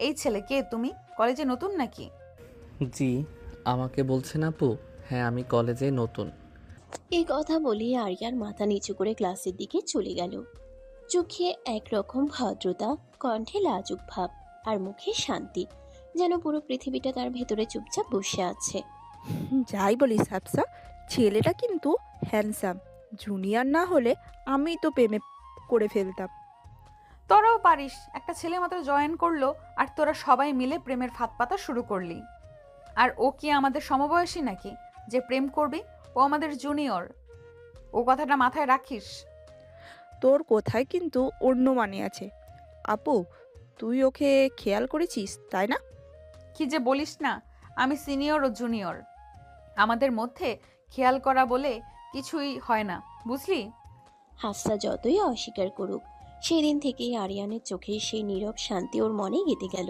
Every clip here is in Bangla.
এই ছেলে কে তুমি? কলেজে নতুন নাকি? জি, আমাকে বলছেন আপু? হ্যাঁ, আমি কলেজে নতুন। এই কথা বলে আরিয়ান মাথা নিচু করে ক্লাসের দিকে চলে গেল। চোখে একরকম ভদ্রতা, কণ্ঠে লাজুক ভাব, আর মুখে শান্তি, যেন পুরো পৃথিবীটা তার ভেতরে চুপচাপ বসে আছে। যাই বলিস হাফসা, ছেলেটা কিন্তু হ্যান্ডসাম। জুনিয়র না হলে আমি তো প্রেমে করে ফেলতাম। তোরাও পারিস, একটা ছেলে মাত্র জয়েন করলো আর তোরা সবাই মিলে প্রেমের ফাঁদ পাতা শুরু করলি। আর ও কি আমাদের সমবয়সী নাকি যে প্রেম করবি? ও আমাদের জুনিয়র, ও কথাটা মাথায় রাখিস। তোর কোথায় কিন্তু অন্য মানে আছে। আপু, তুই ওকে খেয়াল করেছিস তাই না? কি যে বলিস না, আমি সিনিয়র ও জুনিয়র, আমাদের মধ্যে খেয়াল করা বলে কিছুই হয় না, বুঝলি? হাফসা যতই অস্বীকার করুক, সেদিন থেকেই আরিয়ানের চোখে সেই নীরব শান্তি ওর মনে গেঁথে গেল।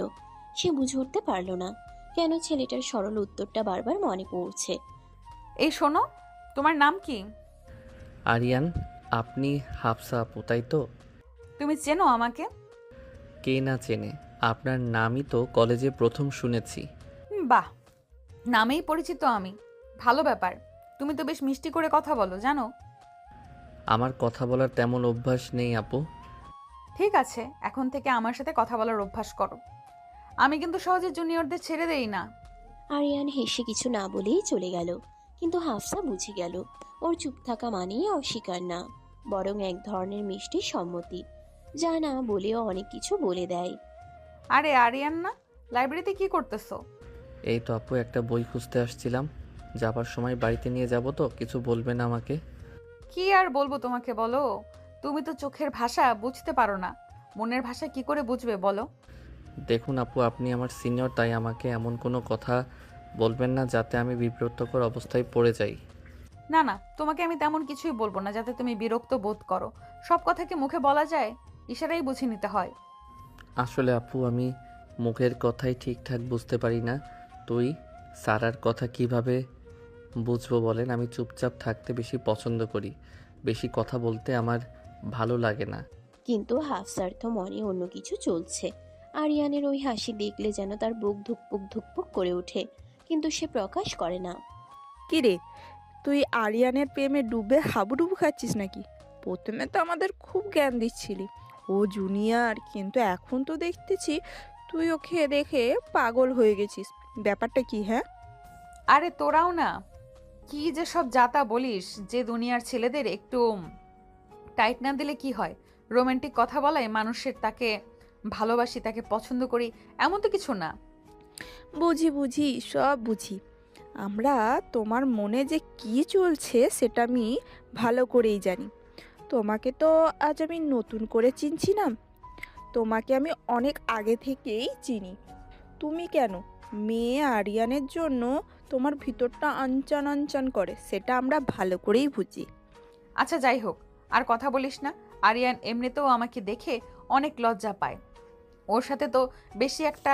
সে বুঝে উঠতে পারল না কেন ছেলেটার সরল উত্তরটা বারবার মনে পড়ছে। এই শোনো, তোমার নাম কি? আরিয়ান, আপনি হাফসা আপু তাই তো? তুমি চেনো আমাকে? কে না চেনে, আপনার নামই তো কলেজে প্রথম শুনেছি। বাহ, নামেই পরিচিত আমি, ভালো ব্যাপার। তুমি তো বেশ মিষ্টি করে কথা বলো জানো। আমার কথা বলার তেমন অভ্যাস নেই আপু। ঠিক আছে, এখন থেকে আমার সাথে কথা বলার অভ্যাস করো। আমি কিন্তু সহজে জুনিয়রদের ছেড়ে দেই না। আরিয়ান হেসে কিছু না বলেই চলে গেল, কিন্তু হাফসা বুঝে গেল ওর চুপ থাকা মানেই অস্বীকার না, বরং এক ধরনের মিষ্টি সম্মতি, যা না বলেও অনেক কিছু বলে দেয়। আরে আরিয়ান না, লাইব্রেরিতে কি করতেছো? এই তো আপু, একটা বই খুঁজতে আসছিলাম। যাবার সময় বাড়িতে নিয়ে যাব তো, কিছু বলবেন আমাকে? কি আর বলবো তোমাকে বলো, তুমি তো চোখের ভাষা বুঝতে পারো না, মনের ভাষা কি করে বুঝবে বলো? দেখুন আপু, আপনি আমার সিনিয়র, তাই আমাকে এমন কোনো কথা বলবেন না যাতে আমি বিব্রতকর অবস্থায় পড়ে যাই। না না, তোমাকে আমি তেমন কিছুই বলবো না যাতে তুমি বিরক্ত বোধ করো। সব কথা কি মুখে বলা যায়? ইশারাই বুঝে নিতে হয়। আসলে আপু, আমি মুখের কথাই ঠিকঠাক বুঝতে পারি না। তুই সারার কথা কিভাবে বুঝবো বলেন? আমি চুপচাপ থাকতে বেশি পছন্দ করি, বেশি কথা বলতে আমার ভালো লাগে না। কিন্তু হাফসার তো মনে অন্য কিছু চলছে। আরিয়ানের ওই হাসি দেখলে যেন তার বুক ধুকপুক ধুকপুক করে ওঠে, কিন্তু সে প্রকাশ করে না। কি রে, তুই আরিয়ানের প্রেমে ডুবে হাবুডুবু খাচ্ছিস নাকি? প্রথমে তো আমাদের খুব জ্ঞান দিচ্ছিলি ও জুনিয়র, কিন্তু এখন তো দেখতেছি তুই ওকে দেখে পাগল হয়ে গেছিস। ব্যাপারটা কি হ্যাঁ? আরে তোরাও না, কি যে সব যাতা বলিস, যে দুনিয়ার ছেলেদের একটু টাইট না দিলে কি হয়? রোমান্টিক কথা বলায় মানুষের তাকে ভালোবাসি, তাকে পছন্দ করি, এমন তো কিছু না। বুঝি বুঝি, সব বুঝি। আমরা তোমার মনে যে কি চলছে সেটা আমি ভালো করেই জানি। তোমাকে তো আজ আমি নতুন করে চিনছি না, তোমাকে আমি অনেক আগে থেকেই চিনি। তুমি কেন মেয়ে আরিয়ানের জন্য তোমার ভিতরটা আনচান আনচান করে সেটা আমরা ভালো করেই বুঝি। আচ্ছা যাই হোক, আর কথা বলিস না। আরিয়ান এমনিতেও আমাকে দেখে অনেক লজ্জা পায়, ওর সাথে তো বেশি একটা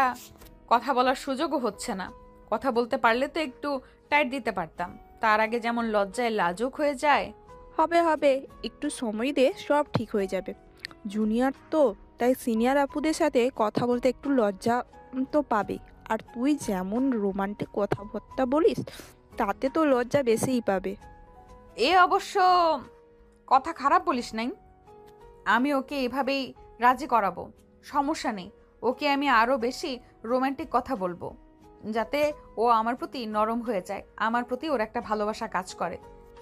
কথা বলার সুযোগও হচ্ছে না। কথা বলতে পারলে তো একটু টাইট দিতে পারতাম, তার আগে যেমন লজ্জায় লাজুক হয়ে যায়। হবে হবে, একটু সময় দে, সব ঠিক হয়ে যাবে। জুনিয়র তো, তাই সিনিয়র আপুদের সাথে কথা বলতে একটু লজ্জা তো পাবে। আর তুই যেমন রোমান্টিক কথাবার্তা বলিস তাতে তো লজ্জা বেশিই পাবে। এ অবশ্য কথা খারাপ বলিস নাই, আমি ওকে এভাবেই রাজি করাবো, সমস্যা নেই। ওকে আমি আরো বেশি রোমান্টিক কথা বলবো, যাতে ও আমার প্রতি নরম হয়ে যায়, আমার প্রতি ওর একটা ভালোবাসা কাজ করে।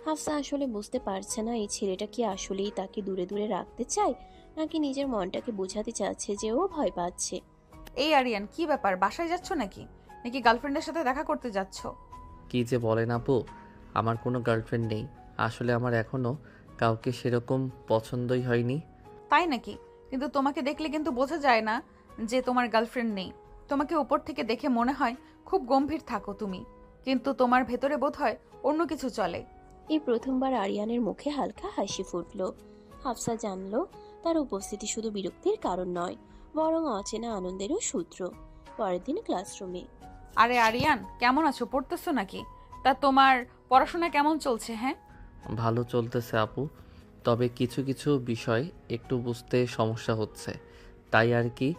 হাফসা আসলে বুঝতে পারছে না এই ছেলেটা কি আসলেই তাকে দূরে দূরে রাখতে চায়, নাকি নিজের মনটাকে বোঝাতে চাচ্ছে যে ও ভয় পাচ্ছে। এই আরিয়ান, কি ব্যাপার, বাসায় যাচ্ছ নাকি, নাকি গার্লফ্রেন্ডের সাথে দেখা করতে যাচ্ছ? কি যে বলেন আপু, আমার কোনো গার্লফ্রেন্ড নেই। আসলে আমার এখনও কাউকে সেরকম পছন্দই হয়নি। তাই নাকি? কিন্তু তোমাকে দেখলে কিন্তু বোঝা যায় না যে তোমার গার্লফ্রেন্ড নেই। তোমাকে উপর থেকে দেখে মনে হয় খুব গম্ভীর থাকো তুমি, কিন্তু তোমার ভেতরে বোধ হয় অন্য কিছু চলে। এই প্রথমবার আরিয়ানের মুখে হালকা হাসি ফুটল। হাফসা জানলো তার উপস্থিতি শুধু বিরক্তির কারণ নয়, বরং অচেনা আনন্দেরও সূত্র। পরের দিন ক্লাসরুমে আরে আরিয়ান, কেমন আছো, পড়তেছো নাকি? তা তোমার পড়াশোনা কেমন চলছে? হ্যাঁ, ভালো চলতেছে আপু, তবে কিছু কিছু বিষয় একটু বুঝতে সমস্যা হচ্ছে, তাই আর কি।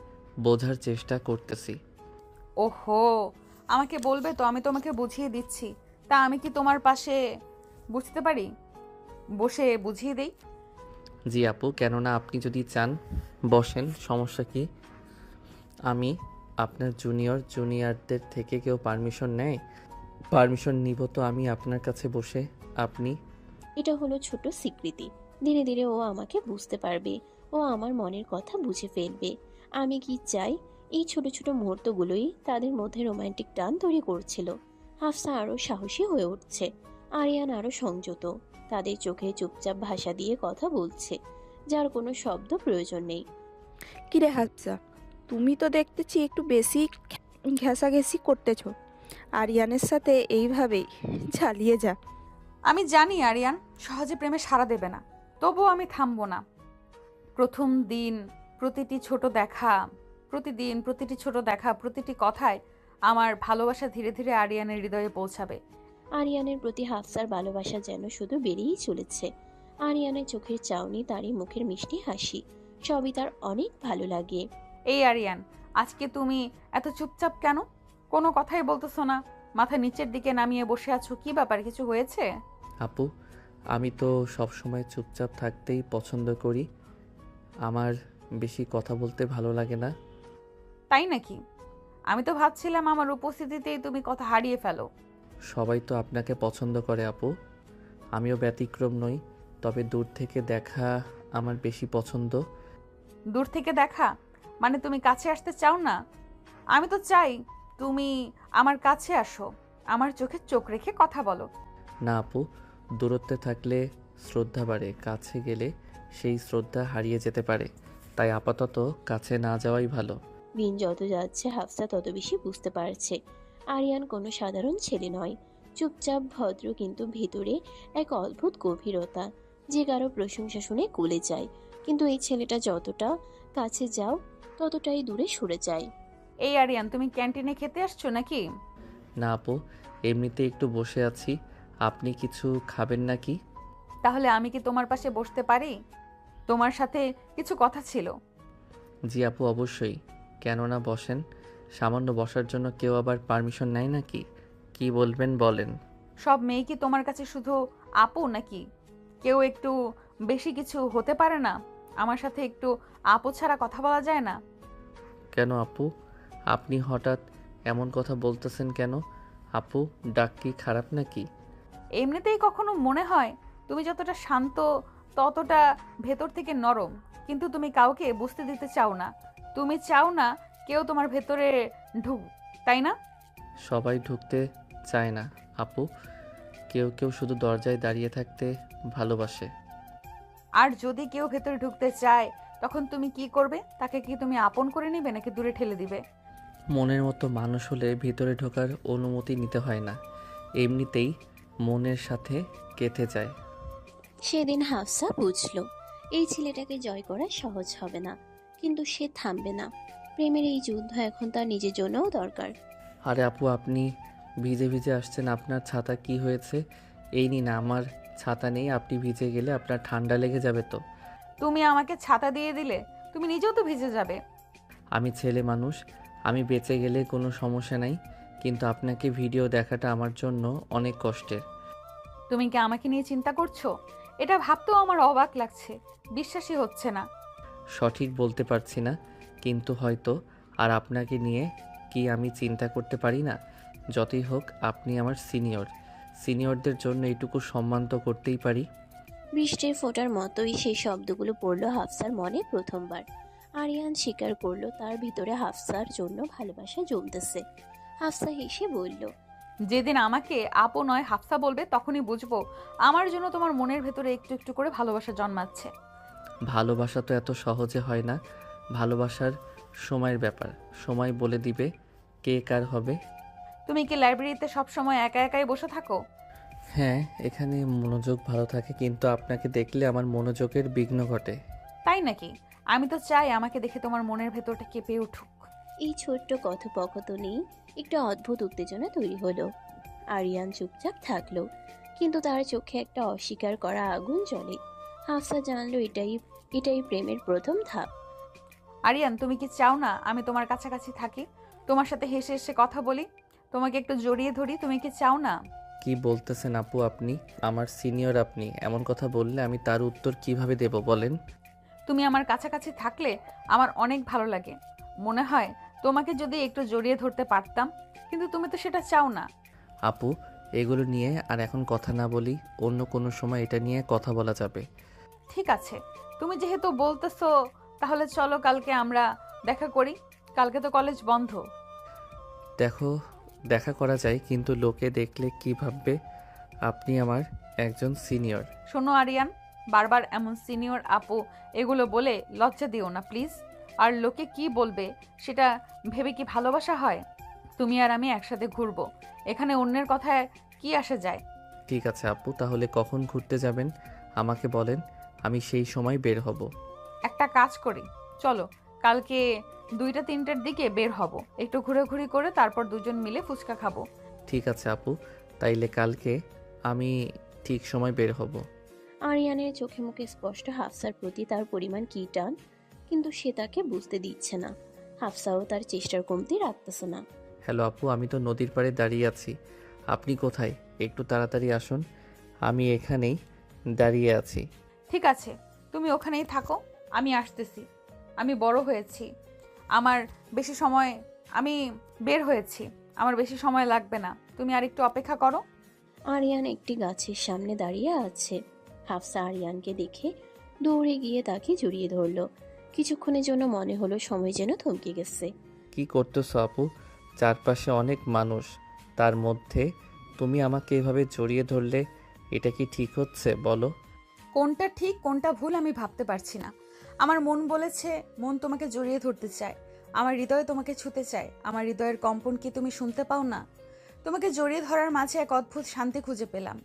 বোঝার চেষ্টা করতেছি। ওহো, আমাকে বলবে তো, আমি তোমাকে বুঝিয়ে দিচ্ছি। তা আমি কি তোমার পাশে বুঝতে পারি? বসে বুঝিয়ে দেই। জি আপু, কেননা আপনি যদি চান বসেন, সমস্যা কি? আমি আপনার জুনিয়রদের থেকে কেউ পারমিশন নেয়? পারমিশন নিব তো আমি আপনার কাছে বসে। আপনি এটা হলো ছোট স্বীকৃতি। ধীরে ধীরে ও আমাকে বুঝতে পারবে, ও আমার মনের কথা বুঝে ফেলবে। আমি কি চাই, এই ছোট ছোট মুহূর্তগুলোই তাদের মধ্যে রোমান্টিক টান তৈরি করছিল। হাফসা আরো সাহসী হয়ে উঠছে, আরিয়ান আরো সংযত। তাদের চোখে চুপচাপ ভাষা দিয়ে কথা বলছে, যার কোনো শব্দ প্রয়োজন নেই। কিরে হাফসা, তুমি তো দেখতেছি একটু বেশি ঘেঁষাঘেঁষি করতেছো। আরিয়ানের সাথে এইভাবেই চালিয়ে যা। আমি জানি আরিয়ান সহজে প্রেমে সাড়া দেবে না, তবুও আমি থামবো না। প্রথম দিন প্রতিটি ছোট দেখা, প্রতিদিন প্রতিটি ছোট দেখা, প্রতিটি কথায় আমার ভালোবাসা ধীরে ধীরে আরিয়ানের হৃদয়ে পৌঁছাবে। আরিয়ানের প্রতি হাফসার ভালোবাসা যেন শুধু বেড়েই চলেছে। আরিয়ানের চোখের চাউনি, তারই মুখের মিষ্টি হাসি, সবই তার অনেক ভালো লাগে। এই আরিয়ান, আজকে তুমি এত চুপচাপ কেন? কোনো কথাই বলতেছো না, মাথা নিচের দিকে নামিয়ে বসে আছো, কি ব্যাপার, কিছু হয়েছে? আপু, আমি তো সব সময় চুপচাপ থাকতেই পছন্দ করি। আমার বেশি কথা বলতে ভালো লাগে না। তাই নাকি? আমি তো ভাবছিলাম আমার উপস্থিতিতেই তুমি কথা হারিয়ে ফেলো। সবাই তো আপনাকে পছন্দ করে আপু, আমিও ব্যতিক্রম নই। তবে দূর থেকে দেখা আমার বেশি পছন্দ। দূর থেকে দেখা মানে তুমি কাছে আসতে চাও না? আমি তো চাই তুমি আমার কাছে আসো, আমার চোখে চোখ রেখে কথা বলো। না আপু, দূরত্বে থাকলে শ্রদ্ধা বাড়ে, কাছে গেলে সেই শ্রদ্ধা হারিয়ে যেতে পারে। তাই আপাতত কাছে না যাওয়াই ভালো। দিন যত যাচ্ছে হাফসা তত বেশি বুঝতে পারছে আরিয়ান কোনো সাধারণ ছেলে নয়। চুপচাপ ভদ্র, কিন্তু ভিতরে এক অদ্ভুত গভীরতা, যে কারো প্রশংসা শুনে গলে যায়। কিন্তু এই ছেলেটা যতটা কাছে যাও ততটাই দূরে সরে যায়। এই আরিয়ান, তুমি ক্যান্টিনে খেতে আসছো নাকি? না আপু, এমনিতে একটু বসে আছি। আপনি কিছু খাবেন নাকি? তাহলে আমি কি তোমার পাশে বসতে পারি? তোমার সাথে কিছু কথা ছিল। জি আপু, অবশ্যই। কেন না, বসেন। সামান্য বসার জন্য কেউ আবার পারমিশন নেয় নাকি? কি বলবেন বলেন। সব মেয়ে কি তোমার কাছে শুধু আপু নাকি? কেউ একটু বেশি কিছু হতে পারে না? আমার সাথে একটু আপু ছাড়া কথা বলা যায় না? কেন আপু, আপনি হঠাৎ এমন কথা বলতেছেন কেন? আপু, ডাক কি খারাপ নাকি? এমনিতেই কখনো মনে হয় তুমি যতটা শান্ত ততটা ভেতর থেকে নরম, কিন্তু তুমি কাউকে বুঝতে দিতে চাও না। তুমি চাও না কেউ তোমার ভেতরে ঢুক, তাই না? সবাই ঢুকতে চায় না আপু, কেউ কেউ শুধু দরজায় দাঁড়িয়ে থাকতে ভালোবাসে। আর যদি কেউ ভেতরে ঢুকতে চায়, তখন তুমি কি করবে? তাকে কি তুমি আপন করে নিবে নাকি দূরে ঠেলে দিবে? মনের মতো মানুষ হলে ভিতরে ঢোকার অনুমতি নিতে হয় না, এমনিতেই মনের সাথে গেঁথে যায়। সেদিন হাফসা বুঝলো এই ছেলেটাকে জয় করা সহজ হবে না, কিন্তু সে থামবে না। প্রেমের এই যুদ্ধ এখন তার নিজের জন্যও দরকার। আরে আপু, আপনি ভিজে ভিজে আসছেন, আপনার ছাতা কি হয়েছে? এই নিন, আমার ছাতা নেই, আপনি ভিজে গেলে আপনার ঠান্ডা লেগে যাবে তো। তুমি আমাকে ছাতা দিয়ে দিলে, তুমি নিজেও তো ভিজে যাবে। আমি ছেলে মানুষ, আমি বেঁচে গেলে কোনো সমস্যা নাই, কিন্তু আপনাকে ভিডিও দেখাটা আমার জন্য অনেক কষ্টের। তুমি কি আমাকে নিয়ে চিন্তা করছো? এটা ভাবতেও আমার অবাক লাগছে, বিশ্বাসই হচ্ছে না। সঠিক বলতে পারছি না, কিন্তু হয়তো। আর আপনাকে নিয়ে কি আমি চিন্তা করতে পারি না? যতই হোক আপনি আমার সিনিয়রদের জন্য এইটুকু সম্মান তো করতেই পারি। বৃষ্টির ফোঁটার মতোই সেই শব্দগুলো পড়ল হাফসার মনে প্রথমবার। আরিয়ান স্বীকার করলো তার ভিতরে হাফসার জন্য ভালোবাসা জমতেছে। হাফসা হেসে বলল, যেদিন আমাকে আপু নয় হাফসা বলবে, তখনই বুঝবো আমার জন্য তোমার মনের ভেতরে একটু একটু করে ভালোবাসা জন্মাচ্ছে। ভালোবাসা তো এত সহজে হয় না, ভালোবাসার সময়ের ব্যাপার। সময় বলে দিবে কে কার হবে। তুমি কি লাইব্রেরিতে সবসময় একা একাই বসে থাকো? হ্যাঁ, এখানে মনোযোগ ভালো থাকে, কিন্তু আপনাকে দেখলে আমার মনোযোগের বিঘ্ন ঘটে। তাই নাকি? আমি তো চাই আমাকে দেখে তোমার মনের ভেতরটা কেঁপে উঠুক। এই ছোট্ট কথোপকথনেই একটা অদ্ভুত উত্তেজনা তৈরি হলো। আরিয়ান চুপচাপ থাকলো, কিন্তু তার চোখে একটা অস্বীকার করা আগুন জ্বলে। হাফসা জানলো এটাই এটাই প্রেমের প্রথম ধাপ। আরিয়ান, তুমি কি চাও না আমি তোমার কাছাকাছি থাকি, তোমার সাথে হেসে হেসে কথা বলি, তোমাকে একটু জড়িয়ে ধরি? তুমি কি চাও না? কি বলতেছেন আপু আপনি? আমার সিনিয়র আপনি, এমন কথা বললে আমি তার উত্তর কিভাবে দেব বলেন? তুমি আমার কাছাকাছি থাকলে আমার অনেক ভালো লাগে। মনে হয় তোমাকে যদি একটু জড়িয়ে ধরতে পারতাম, কিন্তু তুমি তো সেটা চাও না। আপু, এগুলো নিয়ে আর এখন কথা না বলি, অন্য কোনো সময় এটা নিয়ে কথা বলা যাবে। ঠিক আছে, তুমি যেহেতু বলতেছো, তাহলে চলো কালকে আমরা দেখা করি। কালকে তো কলেজ বন্ধ। দেখো, দেখা করা যায়, কিন্তু লোকে দেখলে কি ভাববে? আপনি আমার একজন সিনিয়র। শোনো আরিয়ান, বারবার এমন সিনিয়র আপু এগুলো বলে লজ্জা দিও না প্লিজ। আর লোকে কি বলবে সেটা ভেবে কি ভালোবাসা হয়? তুমি আর আমি একসাথে ঘুরবো, এখানে অন্যের কথায় কি আসে যায়? ঠিক আছে আপু, তাহলে কখন ঘুরতে যাবেন আমাকে বলেন, আমি সেই সময় বের হব। একটা কাজ করি, চলো কালকে 2টা-3টার দিকে বের হব, একটু ঘোরাঘুরি করে তারপর দুজন মিলে ফুচকা খাবো। ঠিক আছে আপু, তাইলে কালকে আমি ঠিক সময় বের হব। আরিয়ানের চোখে মুখে স্পষ্ট হাফসার প্রতি তার পরিমাণ কি টান, কিন্তু সে তাকে বুঝতে দিচ্ছে না। হাফসাও তার চেষ্টার কমতি রাখতেছে না। হ্যালো আপু, আমি তো নদীর পাড়ে দাঁড়িয়ে আছি। আপনি কোথায়? একটু তাড়াতাড়ি আসুন, আমি এখানেই দাঁড়িয়ে আছি। ঠিক আছে, তুমি ওখানেই থাকো, আমি আসতেছি। আমি বড় হয়েছি, আমার বেশি সময়, আমি বের হয়েছি, আমার বেশি সময় লাগবে না, তুমি আর একটু অপেক্ষা করো। আরিয়ান একটি গাছের সামনে দাঁড়িয়ে আছে। হাফসা আরিয়ানকে দেখে দৌড়ে গিয়ে তাকে জড়িয়ে ধরল। কিছুক্ষণের জন্য মনে হলো সময় যেন থমকে গেছে। কি করতেছো আপু? চারপাশে অনেক মানুষ, তার মধ্যে তুমি আমাকে এভাবে জড়িয়ে ধরলে এটা কি ঠিক হচ্ছে বলো? কোনটা ঠিক কোনটা ভুল আমি ভাবতে পারছি না। আমার মন বলেছে, মন তোমাকে জড়িয়ে ধরতে চায়, আমার হৃদয় তোমাকে ছুতে চায়। আমার হৃদয়ের কম্পন কি তুমি শুনতে পাও না? তোমাকে জড়িয়ে ধরার মাঝে এক অদ্ভুত শান্তি খুঁজে পেলাম,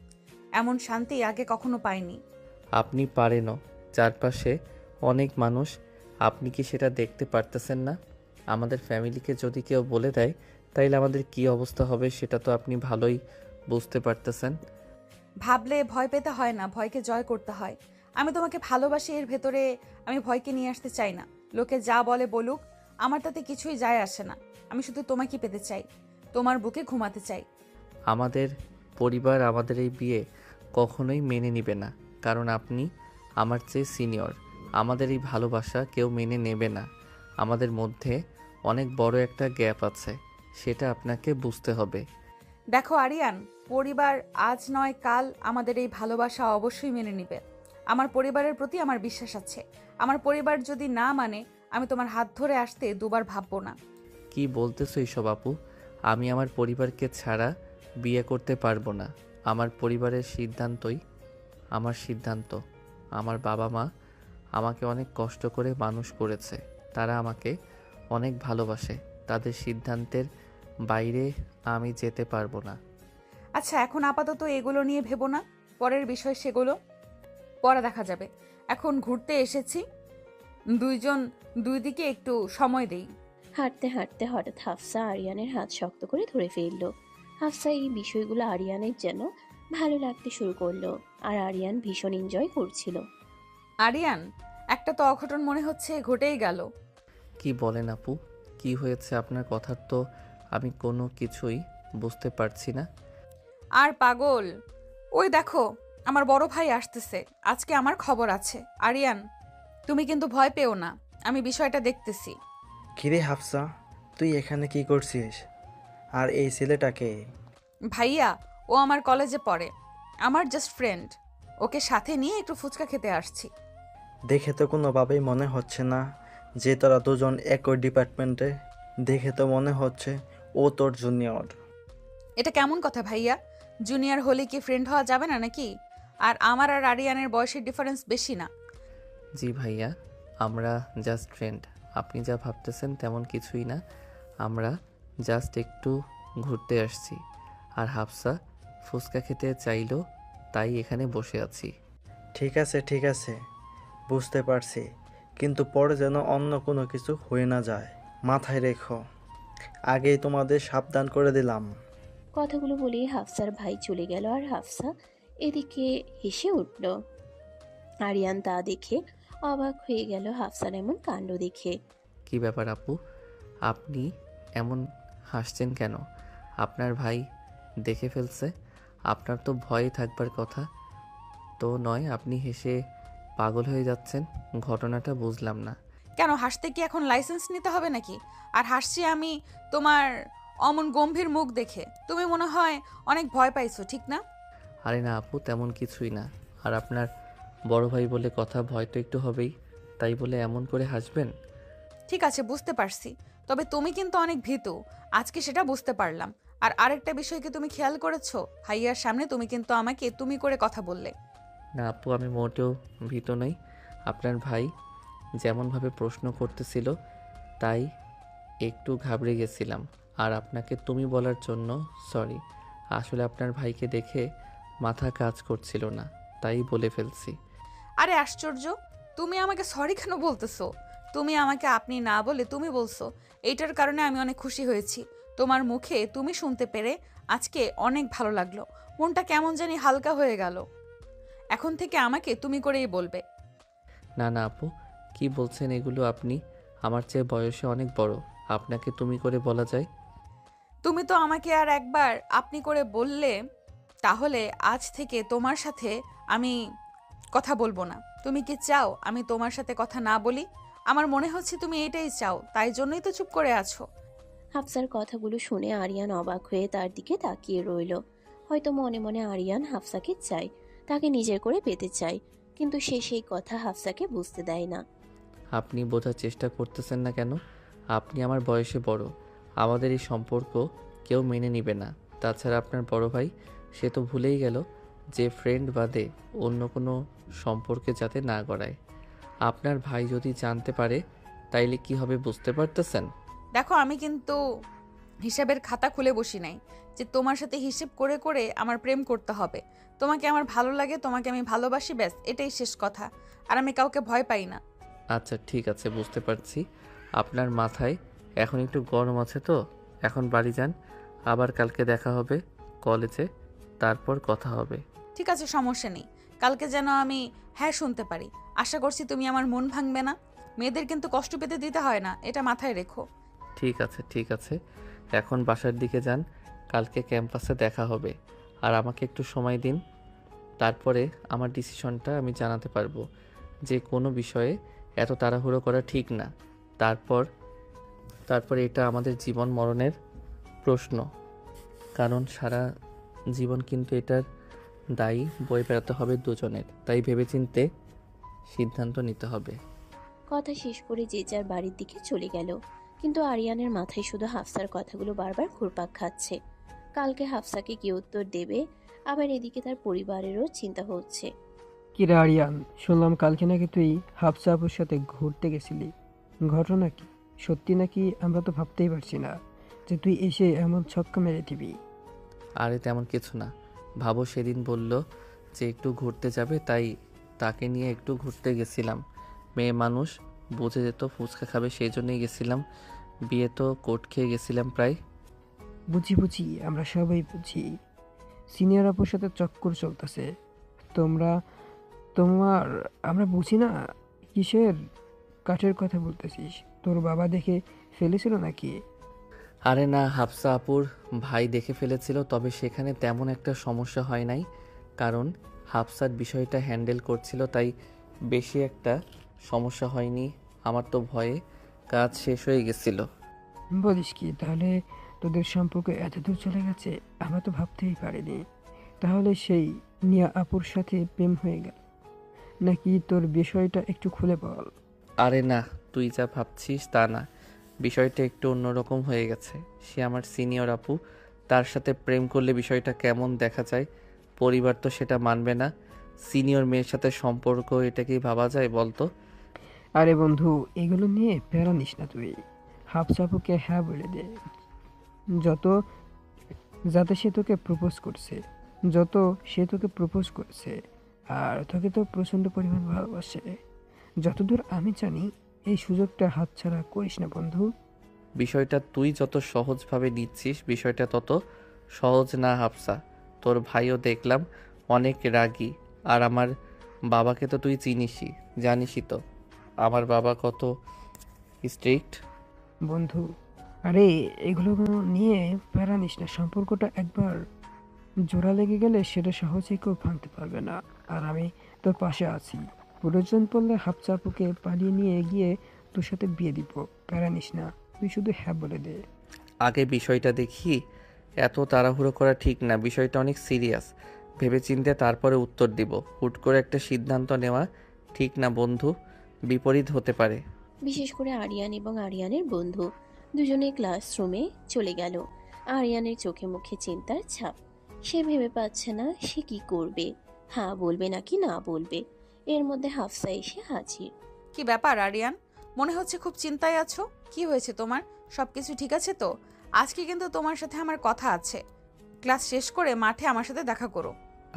এমন শান্তি আগে কখনো পাইনি। আপনি পারেনও, চারপাশে অনেক মানুষ, আপনি কি সেটা দেখতে পারতেছেন না? আমাদের ফ্যামিলিকে যদি কেউ বলে দেয় তাইলে আমাদের কি অবস্থা হবে সেটা তো আপনি ভালোই বুঝতে পারতেছেন। ভাবলে ভয় পেতে হয় না, ভয়কে জয় করতে হয়। আমি তোমাকে ভালোবাসি, এর ভেতরে আমি ভয়কে নিয়ে আসতে চাই না। লোকে যা বলে বলুক, আমার তাতে কিছুই যায় আসে না। আমি শুধু তোমাকে পেতে চাই, তোমার বুকে ঘুমাতে চাই। আমাদের পরিবার আমাদের এই বিয়ে কখনোই মেনে নিবে না, কারণ আপনি আমার চেয়ে সিনিয়র। আমাদের এই ভালোবাসা কেউ মেনে নেবে না। আমাদের মধ্যে অনেক বড় একটা গ্যাপ আছে, সেটা আপনাকে বুঝতে হবে। দেখো আরিয়ান, পরিবার আজ নয় কাল আমাদের এই ভালোবাসা অবশ্যই মেনে নিবে। আমার পরিবারের প্রতি আমার বিশ্বাস আছে। আমার পরিবার যদি না মানে, আমি তোমার হাত ধরে আসতে দুবার ভাববো না। কি বলতেছো এইসব আপু? আমি আমার পরিবারকে ছাড়া বিয়ে করতে পারবো না। আমার পরিবারের সিদ্ধান্তই আমার সিদ্ধান্ত। আমার বাবা মা আমাকে অনেক কষ্ট করে মানুষ করেছে, তারা আমাকে অনেক ভালোবাসে। তাদের সিদ্ধান্তের বাইরে আমি যেতে পারবো না। আচ্ছা, এখন আপাতত এগুলো নিয়ে ভেবো না, পরের বিষয় সেগুলো পরে দেখা যাবে। এখন ঘুরতে এসেছি, দুইজন দুই দিকে একটু সময় দেই। হাঁটতে হাঁটতে হঠাৎ হাফসা আরিয়ানের হাত শক্ত করে ধরে ফেলল। হাফসা এই বিষয়গুলো আরিয়ানের যেন ভালো লাগতে শুরু করলো, আর আরিয়ান ভীষণ এনজয় করছিল। আরিয়ান, একটা তো অঘটন মনে হচ্ছে ঘটেই গেল। কি বলেন আপু? কি হয়েছে আপনার? কথার তো আমি কোনো কিছুই বুঝতে পারছি না। আর পাগল, ওই দেখো আমার বড় ভাই আসতেছে, আজকে আমার খবর আছে। আরিয়ান, তুমি কিন্তু ভয় পেও না, আমি বিষয়টা দেখতেছি। কিরে হাফসা, তুই এখানে কি করছিস? আর এই ছেলেটাকে? ভাইয়া, ও আমার কলেজে পড়ে, আমার জাস্ট ফ্রেন্ড। ওকে সাথে নিয়ে একটু ফুচকা খেতে আসছি। দেখে তো কোনোভাবেই মনে হচ্ছে না যে তোরা দুজন একই ডিপার্টমেন্টে। দেখে তো মনে হচ্ছে ও তোর জুনিয়র। এটা কেমন কথা ভাইয়া? জুনিয়র হলে কি ফ্রেন্ড হওয়া যাবে না নাকি? আর আমার আর আরিয়ানের বয়সের ডিফারেন্স বেশি না। জি ভাইয়া, আমরা জাস্ট ফ্রেন্ড। আপনি যা ভাবতেছেন তেমন কিছুই না। আমরা জাস্ট একটু ঘুরতে আসছি। আর হাফসা ফুচকা খেতে চাইলো, তাই এখানে বসে আছি। ঠিক আছে ঠিক আছে, বুঝতে পারছি, কিন্তু পরে যেন অন্য কোনো কিছু হয়ে না যায়, মাথায় রেখো। আগেই তোমাদের সাবধান করে দিলাম। কথাগুলো বলেই হাফসার ভাই চলে গেল, আর হাফসা এদিকে হেসে উঠল। আরিয়ান তা দেখে অবাক হয়ে গেল হাফসার এমন কাণ্ড দেখে। কি ব্যাপার আপু, আপনি এমন হাসছেন কেন? আপনার ভাই দেখে ফেলছে? আপনার তো ভয় থাকবার কথা তো নয়, আপনি হেসে পাগল হয়ে যাচ্ছেন। ঘটনাটা বুঝলাম না। কেন হাসতে কি এখন লাইসেন্স নিতে হবে নাকি? আর হাসছি আমি তোমার অমন গম্ভীর মুখ দেখে। তুমি মনে হয় অনেক ভয় পাইছো, ঠিক না? আরে না আপু, তেমন কিছুই না। আর আপনার বড় ভাই বলে কথা, ভয় তো একটু হবেই। তাই বলে এমন করে হাসবেন? ঠিক আছে, বুঝতে পারছি। তবে তুমি কিন্তু অনেক ভীতু, আজকে সেটা বুঝতে পারলাম। আর আরেকটা বিষয় কি তুমি খেয়াল করেছো? ভাইয়ার সামনে তুমি কিন্তু আমাকে তুমি করে কথা বললে। না আপু, আমি মোটেও ভীত নই। আপনার ভাই যেমনভাবে প্রশ্ন করতেছিল তাই একটু ঘাবড়ে গেছিলাম। আর আপনাকে তুমি বলার জন্য সরি। আসলে আপনার ভাইকে দেখে মাথা কাজ করছিল না, তাই বলে ফেলছি। আরে আশ্চর্য, তুমি আমাকে সরি কেন বলতেছো? তুমি আমাকে আপনি না বলে তুমি বলছো, এইটার কারণে আমি অনেক খুশি হয়েছি। তোমার মুখে তুমি শুনতে পেরে আজকে অনেক ভালো লাগলো। মনটা কেমন জানি হালকা হয়ে গেল। এখন থেকে আমাকে তুমি করেই বলবে। না না আপু, কি বলছেন এগুলো? আপনি আমার চেয়ে বয়সে অনেক বড়, আপনাকে তুমি করে বলা যায়? তুমি তো আমাকে আর একবার আপনি করে বললে। তাহলে আজ থেকে তোমার সাথে আমি কথা বলবো না। তুমি কি চাও আমি তোমার সাথে কথা না বলি? আমার মনে হচ্ছে তুমি এটাই চাও, তাই জন্যই তো চুপ করে আছো। হাফসার কথাগুলো শুনে আরিয়ান অবাক হয়ে তার দিকে তাকিয়ে রইল। হয়তো মনে মনে আরিয়ান হাফসাকে চায়, তাকে নিজের করে পেতে চায়, কিন্তু সে সেই কথা হাফসাকে বুঝতে দেয় না। আপনি বোঝার চেষ্টা করতেছেন না কেন? আপনি আমার বয়সে বড়, আমাদের এই সম্পর্ক কেউ মেনে নিবে না। তাছাড়া আপনার বড় ভাই, সে তো ভুলেই গেল যে ফ্রেন্ড বাদে অন্য কোনো সম্পর্কে যাতে না গড়ায়। আপনার ভাই যদি জানতে পারে তাইলে কি হবে বুঝতে পারতেছেন? দেখো, আমি কিন্তু হিসাবের খাতা খুলে বসি নাই যে তোমার সাথে হিসেব করে করে আমার প্রেম করতে হবে। তোমাকে আমার ভালো লাগে, তোমাকে আমি ভালোবাসি, ব্যাস এটাই শেষ কথা। আর আমি কাউকে ভয় পাই না। আচ্ছা ঠিক আছে, বুঝতে পারছি। আপনার মাথায় এখন একটু গরম আছে তো। এখন বাড়ি যান, আবার কালকে দেখা হবে কলেজে, তারপর কথা হবে। ঠিক আছে, সমস্যা নেই। কালকে যেন আমি হ্যাঁ শুনতে পারি। আশা করছি তুমি আমার মন ভাঙবে না। মেয়েদের কিন্তু কষ্ট পেতে দিতে হয় না, এটা মাথায় রেখো। ঠিক আছে ঠিক আছে, এখন বাসার দিকে যান, কালকে ক্যাম্পাসে দেখা হবে। আর আমাকে একটু সময় দিন, তারপরে আমার ডিসিশনটা আমি জানাতে পারবো। যে কোনো বিষয়ে এত তাড়াহুড়ো করা ঠিক না। তারপর তারপর এটা আমাদের জীবন মরণের প্রশ্ন, কারণ সারা জীবন কিন্তু এটার দায়ী বয়ে বেড়াতে হবে দুজনের। তাই ভেবেচিন্তে সিদ্ধান্ত নিতে হবে। কথা শেষ করে যে যার বাড়ির দিকে চলে গেল, কিন্তু আরিয়ানের মাথায় শুধু হাফসার কথাগুলো বারবার ঘুরপাক খাচ্ছে। কালকে হাফসাকে কি উত্তর দেবে, আবার এদিকে তার পরিবারেরও চিন্তা হচ্ছে। কিরে আরিয়ান, শুনলাম কালকে নাকি তুই হাফসা আপুর সাথে ঘুরতে গেছিলি। ঘটনা কি? সত্যি নাকি? আমরা তো ভাবতেই পারছি না যে তুই এসে এমন ছক্কা মেরে দিবি। আরে তেমন কিছু না। ভাবো সেদিন বলল যে একটু ঘুরতে যাবে, তাই তাকে নিয়ে একটু ঘুরতে গেছিলাম। মেয়ে মানুষ, বুঝে যেত ফুচকা খাবে, সেই জন্যই গেছিলাম। বিয়ে তো কোট খেয়ে গেছিলাম প্রায়। বুঝি বুঝি, আমরা সবাই বুঝি। সিনিয়র আপুর সাথে চক্কর চলতেছে তোমরা তোমার। আমরা বুঝি না কিসের কাঠের কথা বলতেছিস। তোর বাবা দেখে ফেলেছিল নাকি? আরে না, হাফসা আপুর ভাই দেখে ফেলেছিল, তবে সেখানে তেমন একটা সমস্যা হয় নাই, কারণ হাফসার বিষয়টা হ্যান্ডেল করছিল, তাই বেশি একটা সমস্যা হয়নি। আমার তো ভয়ে কাজ শেষ হয়ে গেছিল। বলিস কি? তাহলে তোদের সম্পর্ক এতদূর চলে গেছে, আমরা তো ভাবতেই পারিনি। তাহলে সেই নিয়া আপুর সাথে প্রেম হয়ে গেল নাকি? তোর বিষয়টা একটু খুলে বল। আরে না, তুই যা ভাবছিস তা না। বিষয়টা একটু অন্যরকম হয়ে গেছে। সে আমার সিনিয়র আপু, তার সাথে প্রেম করলে বিষয়টা কেমন দেখা যায়? পরিবার তো সেটা মানবে না। সিনিয়র মেয়ের সাথে সম্পর্ক, এটা কি ভাবা যায় বলতো? আরে বন্ধু, এগুলো নিয়ে প্যারা নিস না তুই। হাফসাপুকে হ্যাঁ বলে দে। যত যাতে সে তোকে প্রপোজ করছে, যত সে তোকে প্রপোজ করছে, আর তোকে তো প্রচণ্ড পরিমাণ ভালোবাসে। যতদূর আমি জানি, এই সুযোগটা হাতছাড়া করিস না বন্ধু। বিষয়টা তুই যত সহজভাবে নিচ্ছিস, বিষয়টা তত সহজ না হাফসা। তোর ভাইও দেখলাম অনেক রাগী। আর আমার বাবাকে তো তুই চিনিসই, জানিসই তো আমার বাবা কত স্ট্রিক্ট। বন্ধু, আরে এগুলো নিয়ে প্যারা নিস না। সম্পর্কটা একবার জোড়া লেগে গেলে সেটা সহজেই কেউ ভাঙতে পারবে না। আর আমি তোর পাশে আছি। প্রয়োজন পড়লে হাফচাপুকে পালিয়ে নিয়ে গিয়ে তোর সাথে বিয়ে দিব। প্যারা নিস না, তুই শুধু হ্যাঁ বলে দে। আগে বিষয়টা দেখি। এত তাড়াহুড়ো করা ঠিক না, বিষয়টা অনেক সিরিয়াস। ভেবেচিন্তে তারপরে উত্তর দিব। হুট করে একটা সিদ্ধান্ত নেওয়া ঠিক না বন্ধু, বিপরীত হতে পারে। বিশেষ করে আরিয়ান এবং আরিয়ানের বন্ধু দুজনে ক্লাসরুমে চলে গেল। আরিয়ানের চোখে মুখে চিন্তার ছাপ। সে ভেবে পাচ্ছে না সে কি করবে, হ্যাঁ বলবে নাকি না বলবে। এর মধ্যে হাফসা এসে হাজির। কি ব্যাপার আরিয়ান, মনে হচ্ছে খুব চিন্তায় আছো। কি হয়েছে তোমার? সব কিছু ঠিক আছে তো? আজকে কিন্তু তোমার সাথে আমার কথা আছে। ক্লাস শেষ করে মাঠে আমার সাথে দেখা করো।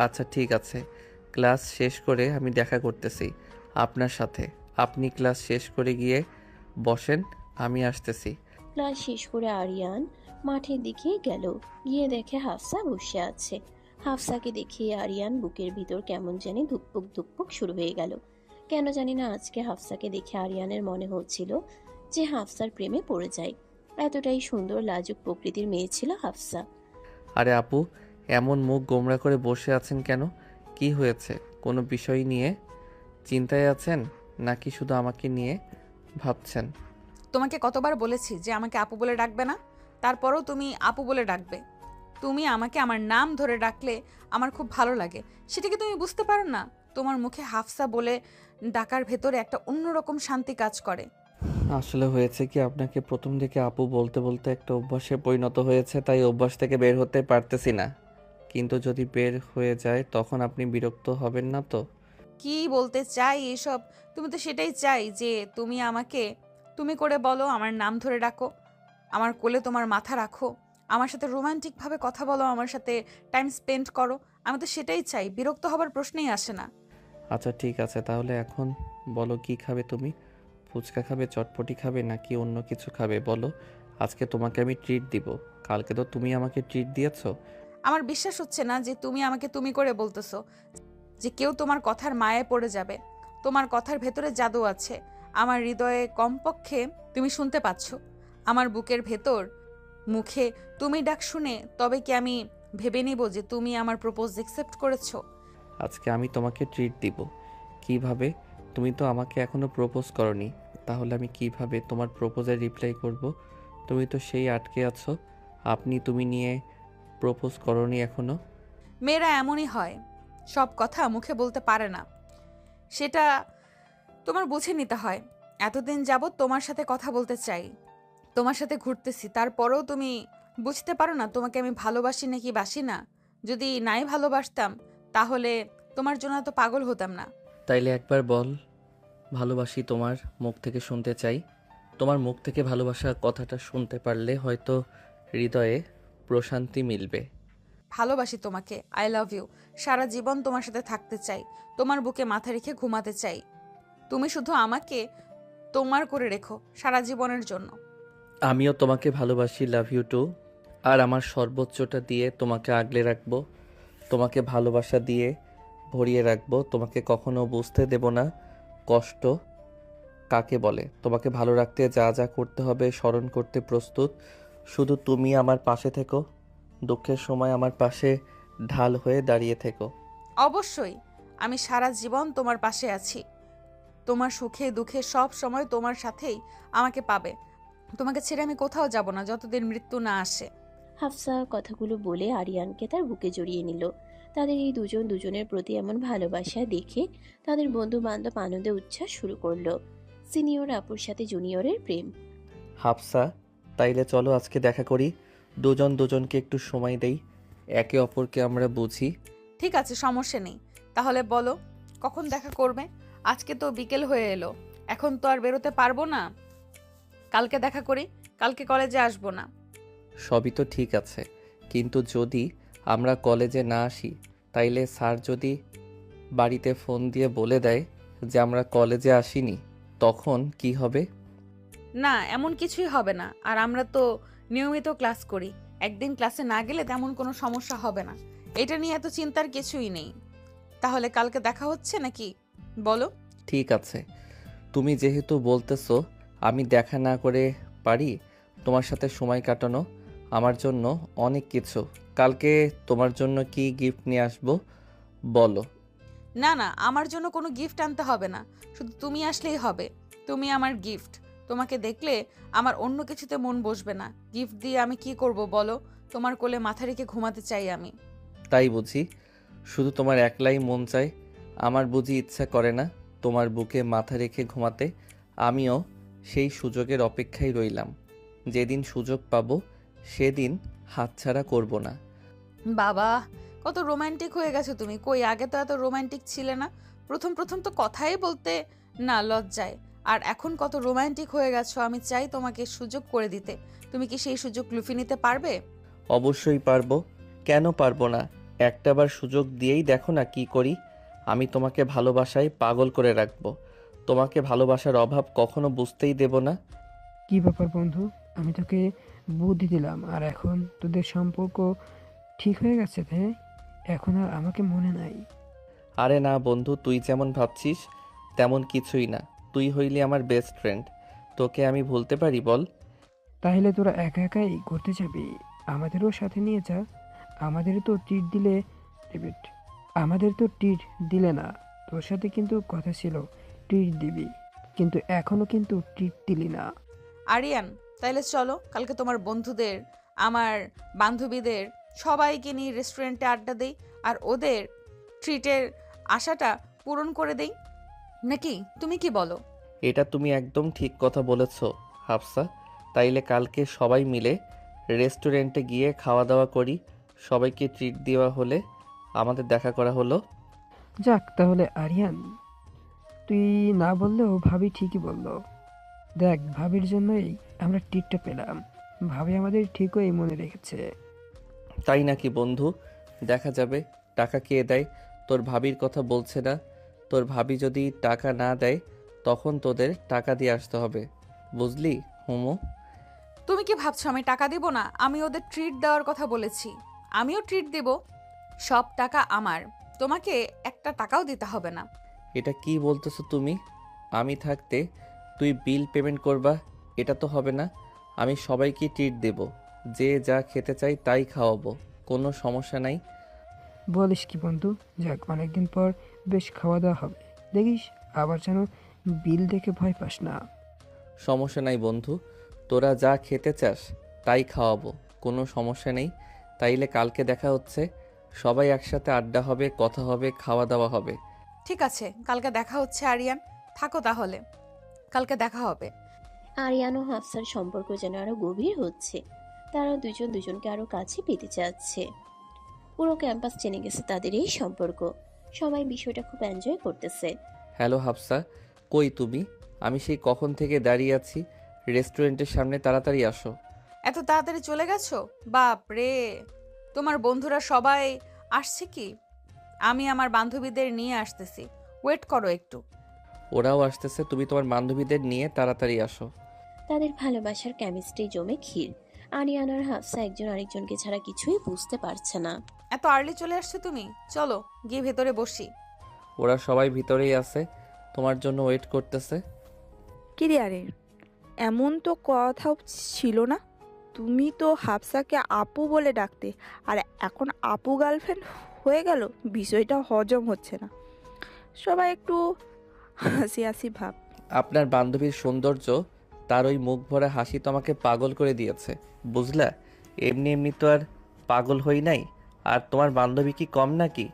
আচ্ছা ঠিক আছে, ক্লাস শেষ করে আমি দেখা করতেছি আপনার সাথে। আপনি ক্লাস শেষ করে গিয়ে বসেন, আমি আসতেছি। ক্লাস শেষ করে আরিয়ান মাঠের দিকে গেল। গিয়ে দেখে হাফসা বসে আছে। হাফসাকে দেখে আরিয়ান বুকের ভিতর কেমন জানি ধুকপুক ধুকপুক শুরু হয়ে গেল। কেন জানি না আজকে হাফসাকে দেখে আরিয়ানের মনে হচ্ছিল যে হাফসার প্রেমে পড়ে যায়। এতটাই সুন্দর লাজুক প্রকৃতির মেয়ে ছিল হাফসা। আরে আপু, এমন মুখ গোমড়া করে বসে আছেন কেন? কি হয়েছে? কোনো বিষয় নিয়ে চিন্তায় আছেন নাকি শুধু আমাকে নিয়ে ভাবছেন? তোমাকে কতবার বলেছি যে আমাকে আপু বলে ডাকবে না, তারপরেও তুমি আপু বলে ডাকবে। তুমি আমাকে আমার নাম ধরে ডাকলে আমার খুব ভালো লাগে, সেটা কি তুমি বুঝতে পারো না? তোমার মুখে হাফসা বলে ডাকার ভেতরে একটা অন্যরকম শান্তি কাজ করে। আসলে হয়েছে কি, আপনাকে প্রথম দিকে আপু বলতে বলতে একটা অভ্যাসে পরিণত হয়েছে, তাই অভ্যাস থেকে বের হতে পারতেছি না। কিন্তু যদি বের হয়ে যায় তখন আপনি বিরক্ত হবেন না তো? কি বলতে চাই এসব? তুমি তো সেটাই চাই যে তুমি আমাকে তুমি করে বলো, আমার নাম ধরে ডাকো, আমার কোলে তোমার মাথা রাখো, আমার সাথে রোমান্টিকভাবে কথা বলো, আমার সাথে টাইম স্পেন্ড করো। আমি তো সেটাই চাই, বিরক্ত হবার প্রশ্নেই আসে না। আচ্ছা ঠিক আছে, তাহলে এখন বলো কি খাবে তুমি? ফুচকা খাবে, চটপটি খাবে নাকি অন্য কিছু খাবে বলো। আজকে তোমাকে আমি ট্রিট দিব। কালকে তো তুমি আমাকে ট্রিট দিয়েছো। আমার বিশ্বাস হচ্ছে না যে তুমি আমাকে তুমি করে বলতেছো, যে কেউ তোমার কথার মায়ায় পড়ে যাবে। তোমার কথার ভেতরে জাদু আছে, আমার হৃদয়ে কমপক্ষে তুমি শুনতে পাচ্ছ। আমার বুকের ভেতর মুখে তুমি ডাক শুনে তবে কি আমি ভেবে নিব যে তুমি আমার প্রপোজ অ্যাকসেপ্ট করেছো? আজকে আমি তোমাকে ট্রিট দিব। কিভাবে? তুমি তো আমাকে এখনো প্রপোজ করনি, তাহলে আমি কিভাবে তোমার প্রপোজের রিপ্লাই করব? তুমি তো সেই আটকে আছো, আপনি তুমি নিয়ে প্রপোজ করনি এখনো। মেয়েরা এমনই হয়, সব কথা মুখে বলতে পারে না, সেটা তোমার বুঝে নিতে হয়। এতদিন যাবৎ তোমার সাথে কথা বলতে চাই, তোমার সাথে ঘুরতেছি, তারপরেও তুমি বুঝতে পারো না তোমাকে আমি ভালোবাসি নাকি বাসি না। যদি নাই ভালোবাসতাম তাহলে তোমার জন্য তো পাগল হতাম না। তাইলে একবার বল, ভালোবাসি, তোমার মুখ থেকে শুনতে চাই। তোমার মুখ থেকে ভালোবাসা কথাটা শুনতে পারলে হয়তো হৃদয়ে প্রশান্তি মিলবে। ভালোবাসি তোমাকে, আই লাভ ইউ। সারা জীবন তোমার সাথে থাকতে চাই, তোমার বুকে মাথা রেখে ঘুমাতে চাই। তুমি শুধু আমাকে তোমার করে রেখো সারা জীবনের জন্য। আমিও তোমাকে ভালোবাসি, লাভ ইউ টু। আর আমার সর্বোচ্চটা দিয়ে তোমাকে আগলে রাখবো, তোমাকে ভালোবাসা দিয়ে ভরিয়ে রাখবো। তোমাকে কখনো বুঝতে দেব না কষ্ট কাকে বলে। তোমাকে ভালো রাখতে যা যা করতে হবে স্মরণ করতে প্রস্তুত। শুধু তুমি আমার পাশে থেকো, দুঃখের সময় আমার পাশে ঢাল হয়ে দাঁড়িয়ে থেকো। অবশ্যই, আমি সারা জীবন তোমার পাশে আছি। তোমার সুখে দুঃখে সব সময় তোমার সাথেই আমাকে পাবে। তোমাকে ছেড়ে আমি কোথাও যাব না যতদিন মৃত্যু না আসে। হাফসা কথাগুলো বলে আরিয়ানকে তার বুকে জড়িয়ে নিল। তাদের এই দুজন দুজনের প্রতি এমন ভালোবাসা দেখে তাদের বন্ধু বান্ধব আনন্দে উচ্ছ্বাস শুরু করলো। সিনিয়র আপুর সাথে জুনিয়রের প্রেম। হাফসা, তাইলে চলো আজকে দেখা করি, দুজন দুজনকে একটু সময় দেই, একে অপরকে আমরা বুঝি। ঠিক আছে, সমস্যা নেই। তাহলে বলো কখন দেখা করবে? আজকে তো বিকেল হয়ে এলো, এখন তো আর বেরোতে পারবো না। কালকে দেখা করি, কালকে কলেজে আসবো না। সবই তো ঠিক আছে, কিন্তু যদি আমরা কলেজে না আসি, তাইলে স্যার যদি বাড়িতে ফোন দিয়ে বলে দেয় যে আমরা কলেজে আসিনি, তখন কি হবে? না, এমন কিছুই হবে না। আর আমরা তো নিয়মিত ক্লাস করি, একদিন ক্লাসে না গেলে তেমন কোনো সমস্যা হবে না। এটা নিয়ে এত চিন্তার কিছুই নেই। তাহলে কালকে দেখা হচ্ছে নাকি বলো? ঠিক আছে, তুমি যেহেতু বলতেছো আমি দেখা না করে পারি তোমার সাথে সময় কাটানো? আমার জন্য অনেক কিছু। কালকে তোমার জন্য কি গিফট নিয়ে আসবো বলো? না না, আমার জন্য কোনো গিফট আনতে হবে না, শুধু তুমি আসলেই হবে। তুমি আমার গিফট। তোমাকে দেখলে আমার অন্য কিছুতে মন বসবে না। গিফট দিয়ে আমি কি করব বলো? তোমার কোলে মাথা রেখে ঘুমাতে চাই আমি। তাই বুঝি? শুধু তোমার একলাই মন চায়? আমার বুঝি ইচ্ছা করে না তোমার বুকে মাথা রেখে ঘুমাতে? আমিও সেই সুযোগের অপেক্ষায় রইলাম। যেদিন সুযোগ পাবো সেদিন হাতছাড়া করব না। বাবা, কত রোমান্টিক হয়ে গেছো তুমি। কই, আগে তো এত রোমান্টিক ছিলে না। প্রথম প্রথম তো কথাই বলতে না লজ্জায়, আর এখন কত রোমান্টিক হয়ে গেছো। আমি চাই তোমাকে সুযোগ করে দিতে। তুমি কি সেই সুযোগ লুফে নিতে পারবে? অবশ্যই পারবো। কেন পারবো না? একটাবার সুযোগ দিয়েই দেখো না কি করি। আমি তোমাকে ভালোবাসায় পাগল করে রাখবো। তোমাকে ভালোবাসার অভাব কখনো বুঝতেই দেব না। কি ব্যাপার বন্ধু, আমি তোকে বুদ্ধি দিলাম আর এখন তোদের সম্পর্ক ঠিক হয়ে গেছে? হ্যাঁ, এখন আর আমাকে মনে নাই? আরে না বন্ধু, তুই যেমন ভাবছিস তেমন কিছুই না। তুই হইলি আমার বেস্ট ফ্রেন্ড। তোকে আমি ভুলতে পারি বল? তাহলে তোরা একা একাই ঘুরতে যাবি? আমাদেরও সাথে নিয়ে যা। আমাদের তো ট্রিট দিলে ডেভিড, আমাদের তো ট্রিট দিলে না। তোর সাথে কিন্তু কথা ছিল ট্রিট দিবি, কিন্তু এখনো কিন্তু ট্রিট দিলি না। আরিয়ান, তাইলে চলো কালকে তোমার বন্ধুদের, আমার বান্ধবীদের সবাইকে নিয়ে রেস্টুরেন্টে আড্ডা দেই, আর ওদের ট্রিটের আশাটা পূরণ করে দেই। নাকি তুমি কি বলো? এটা তুমি একদম ঠিক কথা বলেছ হাফসা। তাইলে কালকে সবাই মিলে রেস্টুরেন্টে গিয়ে খাওয়া দাওয়া করি। সবাইকে ট্রিট দেওয়া হলে আমাদের দেখা করা হলো। যাক তাহলে আরিয়ান, তুই না বললেও ভাবি ঠিকই বললো। দেখ, ভাবির জন্যই আমরা ট্রিটটা পেলাম। ভাবি আমাদের ঠিকই মনে রেখেছে। তাই নাকি বন্ধু? দেখা যাবে। টাকা কে দেয়? তোর ভাবির কথা বলছে না? তোর ভাবি যদি টাকা না দেয় তখন তোদের টাকা দিয়ে আসতে হবে, বুঝলি হুমু? তুমি কি ভাবছো আমি টাকা দিব না? আমি ওদের ট্রিট দেওয়ার কথা বলেছি। আমিও ট্রিট দেব। সব টাকা আমার। তোমাকে একটা টাকাও দিতে হবে না। এটা কি বলতেছো তুমি? আমি থাকতে তুই বিল পেমেন্ট করবা? এটা তো হবে না। আমি সবাইকে ট্রিট দেব। যে যা খেতে চাই তাই খাওয়াবো, কোনো সমস্যা নাই। বলিস কি বন্ধু? যাক, অনেকদিন পর বেশ খাওয়া দাওয়া হবে। দেখিস আবার যেন বিল দেখে ভয় পাস না। সমস্যা নাই বন্ধু, তোরা যা খেতে চাস তাই খাওয়াবো, কোনো সমস্যা নেই। তাইলে কালকে দেখা হচ্ছে। সবাই একসাথে আড্ডা হবে, কথা হবে, খাওয়া দাওয়া হবে। ঠিক আছে, কালকে দেখা হচ্ছে আরিয়ান। থাকো তাহলে, কালকে দেখা হবে। আরিয়ান ও হাফসার সম্পর্ক যেন আরো গভীর হচ্ছে। তারা দুজন দুজনকে আরো কাছে পেতে চাচ্ছে। পুরো ক্যাম্পাস চেনে গেছে তাদের এই সম্পর্ক। সবাই বিষয়টা খুব এনজয় করতেছে। হ্যালো হাফসা, কই তুমি? আমি সেই কখন থেকে দাঁড়িয়ে আছি রেস্টুরেন্টের সামনে, তাড়াতাড়ি আসো। এত তাড়াতাড়ি চলে গেছো? বাপ রে! তোমার বন্ধুরা সবাই আসছে কি? আমি আমার বান্ধবীদের নিয়ে আসতেছি, ওয়েট করো একটু। ওরাও আসতেছে, তুমি তোমার বান্ধবীদের নিয়ে তাড়াতাড়ি আসো। তাদের ভালোবাসার কেমিস্ট্রি জমে ক্ষীর। আরিয়ান আর হাফসা একজন আরেকজনকে ছাড়া কিছুই বুঝতে পারছে না। এত আর্লি চলে আসছো তুমি? চলো গিয়ে ভেতরে বসি। ওরা সবাই ভিতরেই আছে, তোমার জন্য ওয়েট করতেছে। কিরে আরে, এমন তো কথাও ছিল না। তুমি তো হাফসাকে আপু বলে ডাকতে, আর এখন আপু গার্লফ্রেন্ড হয়ে গেল। বিষয়টা হজম হচ্ছে না। সবাই একটু হাসি হাসি ভাব। আপনার বান্ধবীর সৌন্দর্য, তার ওই মুখ ভরা হাসি তো আমাকে পাগল করে দিয়েছে, বুঝলা? এমনি এমনি তো আর পাগল হই নাই। আর তোমার বান্ধবী কি কম নাকি?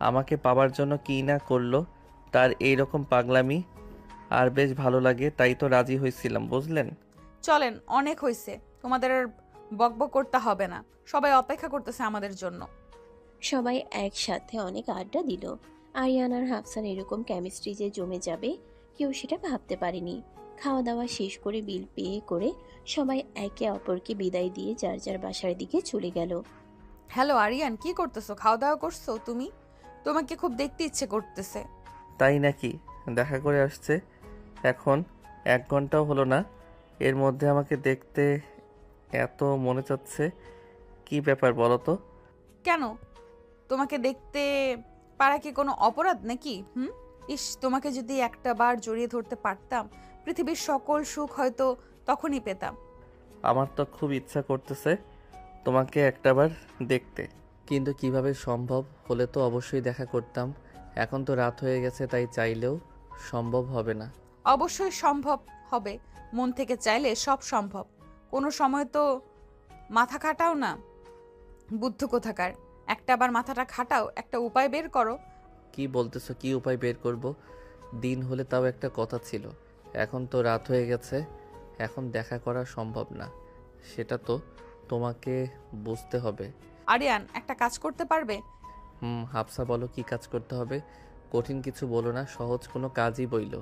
আমাকে পাবার জন্য কী না করলো তার এই রকম পাগলামি। আর বেশ ভালো লাগে, তাই তো রাজি হয়েছিলাম, বুঝলেন? চলেন, অনেক হয়েছে। তোমাদের আর বকবক করতে হবে না। সবাই অপেক্ষা করতেছে আমাদের জন্য। সবাই একসাথে অনেক আড্ডা দিল। আরিয়ান আর হাফসার এরকম কেমিস্ট্রি যে জমে যাবে কেউ সেটা ভাবতে পারেনি। খাওয়া দাওয়া শেষ করে বিল পে করে সবাই একে অপরকে বিদায় দিয়ে যার যার বাসার দিকে চলে গেল। হ্যালো আরিয়ান, কি করতেছো? খাওয়া দাওয়া করছো তুমি? তোমাকে খুব দেখতে ইচ্ছে করতেছে। তাই নাকি? দেখা করে আসছে এখন 1 ঘন্টাও হলো না, এর মধ্যে আমাকে দেখতে এত মনে চাচ্ছে। কি ব্যাপার বলো তো? কেন? তোমাকে দেখতে পারা কি কোনো অপরাধ নাকি? ইস, তোমাকে যদি একটা বার জড়িয়ে ধরতে পারতাম পৃথিবীর সকল সুখ হয়তো তখনই পেতাম। আমার তো খুব ইচ্ছা করতেছে তোমাকে একটাবার দেখতে, কিন্তু কিভাবে সম্ভব? হলে তো অবশ্যই দেখা করতাম। এখন তো রাত হয়ে গেছে, তাই চাইলেও সম্ভব হবে না। অবশ্যই সম্ভব হবে, মন থেকে চাইলে সব সম্ভব। কোনো সময় তো মাথা খাটাও না, বুদ্ধ কোথাকার। একটাবার মাথাটা খাটাও, একটা উপায় বের করো। কি বলতেছো? কি উপায় বের করব? দিন হলে তাও একটা কথা ছিল, এখন তো রাত হয়ে গেছে, এখন দেখা করা সম্ভব না। সেটা তো তোমাকে বুঝতে হবে। আরিয়ান, একটা কাজ করতে পারবে? হাফসা বলো, কি কাজ করতে হবে? কঠিন কিছু বলো না, সহজ কোনো কাজই বইলো।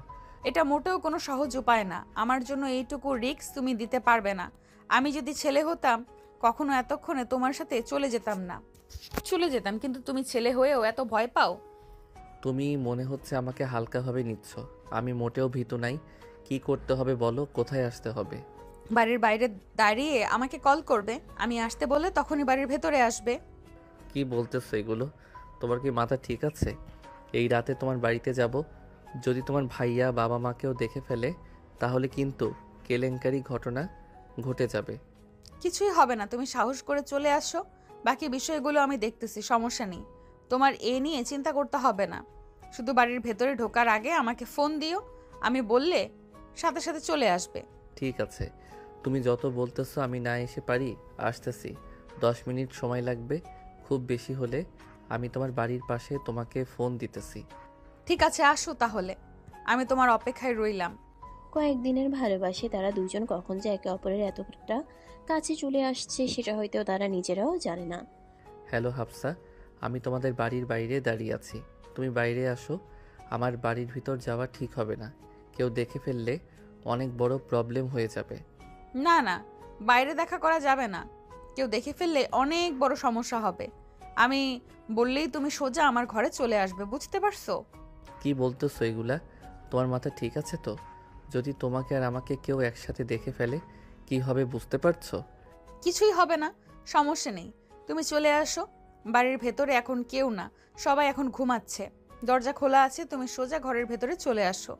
এটা মোটেও কোনো সহজ উপায় না। আমার জন্য এইটুকু রিস্ক তুমি দিতে পারবে না। আমি যদি ছেলে হতাম কখনো এতক্ষণে তোমার সাথে চলে যেতাম না। চলে যেতাম, কিন্তু তুমি ছেলে হয়েও এত ভয় পাও। তুমি মনে হচ্ছে আমাকে হালকাভাবে নিচ্ছ। আমি মোটেও ভীতু নাই। কি করতে হবে বলো, কোথায় আসতে হবে? বাড়ির বাইরে দাঁড়িয়ে আমাকে কল করবে, আমি আসতে বলে তখনই বাড়ির ভেতরে আসবে। কি বলতেছো এগুলো? তোমার কি মাথা ঠিক আছে? এই রাতে তোমার বাড়িতে যাব, যদি তোমার ভাইয়া বাবা মাকেও দেখে ফেলে তাহলে কিন্তু কেলেঙ্কারি ঘটনা ঘটে যাবে। কিছুই হবে না, তুমি সাহস করে চলে আসো। বাকি বিষয়গুলো আমি দেখতেছি, সমস্যা নেই। তোমার এ নিয়ে চিন্তা করতে হবে না। শুধু বাড়ির ভেতরে ঢোকার আগে আমাকে ফোন দিও, আমি বললে সাথে সাথে চলে আসবে। ঠিক আছে, তুমি যত বলতেছো আমি না এসে পারি, আসতেছি। 10 মিনিট সময় লাগবে, খুব বেশি হলে আমি তোমার বাড়ির পাশে তোমাকে ফোন দিতেছি। ঠিক আছে, আসো তাহলে, আমি তোমার অপেক্ষায় রইলাম। কয়েকদিনের ভালোবাসে তারা দুজন কখন যে একে অপরের এতটা কাছে চলে আসছে সেটা হয়তো তারা নিজেরাও জানে না। হ্যালো হাফসা, আমি তোমাদের বাড়ির বাইরে দাঁড়িয়ে আছি, তুমি বাইরে আসো। আমার বাড়ির ভিতর যাওয়া ঠিক হবে না, কেউ দেখে ফেললে অনেক বড় প্রবলেম হয়ে যাবে। না না, বাইরে দেখা করা যাবে না। কেউ দেখে ফেললে অনেক বড় সমস্যা হবে। আমি বললেই তুমি সোজা আমার ঘরে চলে আসবে, বুঝতে পারছো? কি বলতেছো এগুলা? তোমার মাথা ঠিক আছে তো? যদি তোমাকে আর আমাকে কেউ একসাথে দেখে ফেলে কি হবে বুঝতে পারছো? কিছুই হবে না, সমস্যা নেই। তুমি চলে আসো। বাড়ির ভেতরে এখন কেউ না, সবাই এখন ঘুমাচ্ছে। দরজা খোলা আছে, তুমি সোজা ঘরের ভেতরে চলে আসো।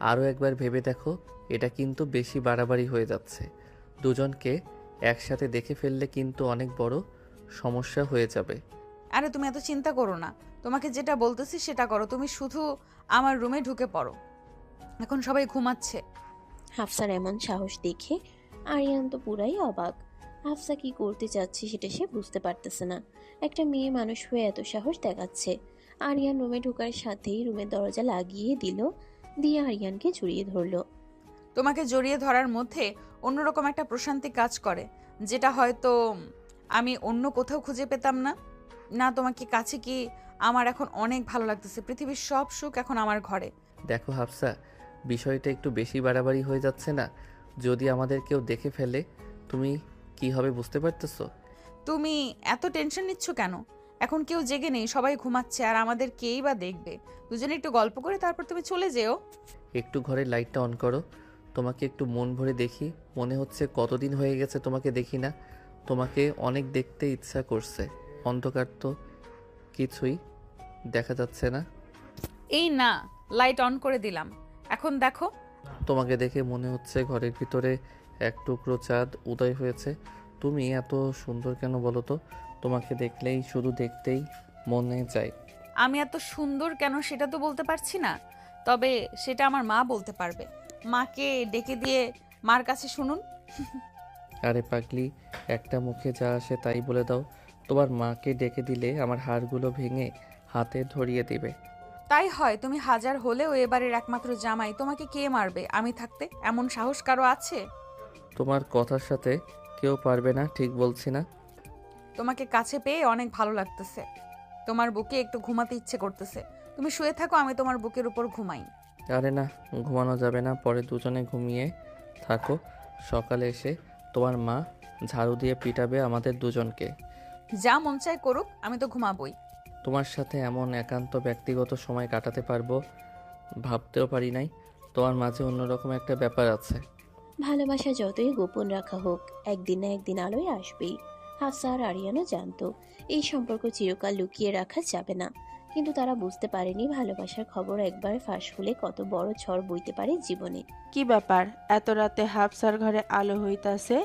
আরও একবার ভেবে দেখো, এটা কিন্তু বেশি বাড়াবাড়ি হয়ে যাচ্ছে। দুজনকে একসাথে দেখে ফেললে কিন্তু অনেক বড় সমস্যা হয়ে যাবে। আরে তুমি এত চিন্তা করো না, তোমাকে যেটা বলতেছি সেটা করো। তুমি শুধু আমার রুমে ঢুকে পড়ো, এখন সবাই ঘুমাচ্ছে। হাফসার এমন সাহস দেখে আরিয়ান তো পুরাই অবাক। হাফসা কি করতে চাচ্ছে সেটা সে বুঝতে পারতেছে না। একটা মেয়ে মানুষ হয়ে এত সাহস দেখাচ্ছে। আরিয়ান রুমে ঢোকার সাথেই রুমের দরজা লাগিয়ে দিল, দিয়ে আরিয়ানকে জড়িয়ে ধরলো। তোমাকে জড়িয়ে ধরার মধ্যে অন্যরকম একটা প্রশান্তি কাজ করে, যেটা হয়তো আমি অন্য কোথাও খুঁজে পেতাম না। না, তোমাকে কাছে কি আমার এখন অনেক ভালো লাগতেছে। পৃথিবীর সব সুখ এখন আমার ঘরে। দেখো হাফসা, বিষয়টা একটু বেশি বাড়াবাড়ি হয়ে যাচ্ছে না? যদি আমাদের কেউ দেখে ফেলে তুমি কি হবে বুঝতে পারতেছো? তুমি এত টেনশন নিচ্ছ কেন? এখন কেউ জেগে নেই, সবাই ঘুমাচ্ছে, আর আমাদের কেই বা দেখবে। দুজনে একটু গল্প করে তারপর তুমি চলে যেও। একটু ঘরের লাইটটা অন করো, তোমাকে একটু মন ভরে দেখি। মনে হচ্ছে কতদিন হয়ে গেছে তোমাকে দেখি না। তোমাকে অনেক দেখতে ইচ্ছা করছে। অন্ধকার তো, কিছুই দেখা যাচ্ছে না। এই না, লাইট অন করে দিলাম, এখন দেখো। তোমাকে দেখে মনে হচ্ছে ঘরের ভিতরে এক টুকরো চাঁদ উদয় হয়েছে। তুমি এত সুন্দর কেন বলো তো? তোমাকে দেখলেই শুধু দেখতেই মনে যায়। আমি এত সুন্দর কেন সেটা তো বলতে পারছি না, তবে সেটা আমার মা বলতে পারবে। মাকে ডেকে দিয়ে মার কাছে শুনুন। আরে পাগলি, একটা মুখে যা আসে তাই বলে দাও। তোমার মাকে ডেকে দিলে আমার হাড়গুলো ভেঙে হাতে ধরিয়ে দিবে। তাই হয়, তুমি হাজার হলেও এবারের একমাত্র জামাই, তোমাকে কে মারবে আমি থাকতে? এমন সাহস কারো আছে? তোমার কথার সাথে কেউ পারবে না, ঠিক বলছি না? তোমাকে কাছে পেয়ে অনেক ভালো লাগতেছে। তোমার বুকে একটু ঘুমাতে ইচ্ছে করতেছে। তুমি শুয়ে থাকো, আমি তোমার বুকের উপর ঘুমাই। আরে না, ঘুমানো যাবে না, পরে দুজনে ঘুমিয়ে থাকো। সকালে এসে তোমার মা ঝাড়ু দিয়ে পিটাবে আমাদের দুজনকে। যা মন চায় করুক, আমি তো ঘুমাবই। তোমার সাথে এমন একান্ত ব্যক্তিগত সময় কাটাতে পারবো ভাবতেও পারি নাই। তোমার মাঝে অন্যরকম একটা ব্যাপার আছে। ভালোবাসা যতই গোপন রাখা হোক, একদিন না একদিন আলোয় আসবেই। হাফসা আর আরিয়ানও জানতো এই সম্পর্ক চিরকাল লুকিয়ে রাখা যাবে না। কিন্তু তারা বুঝতে পারেনি ভালোবাসার খবর একবার ফাঁস হলে কত বড় ঝড় বইতে পারে জীবনে। কি ব্যাপার, এত রাতে হাফসার ঘরে আলো হইতাছে?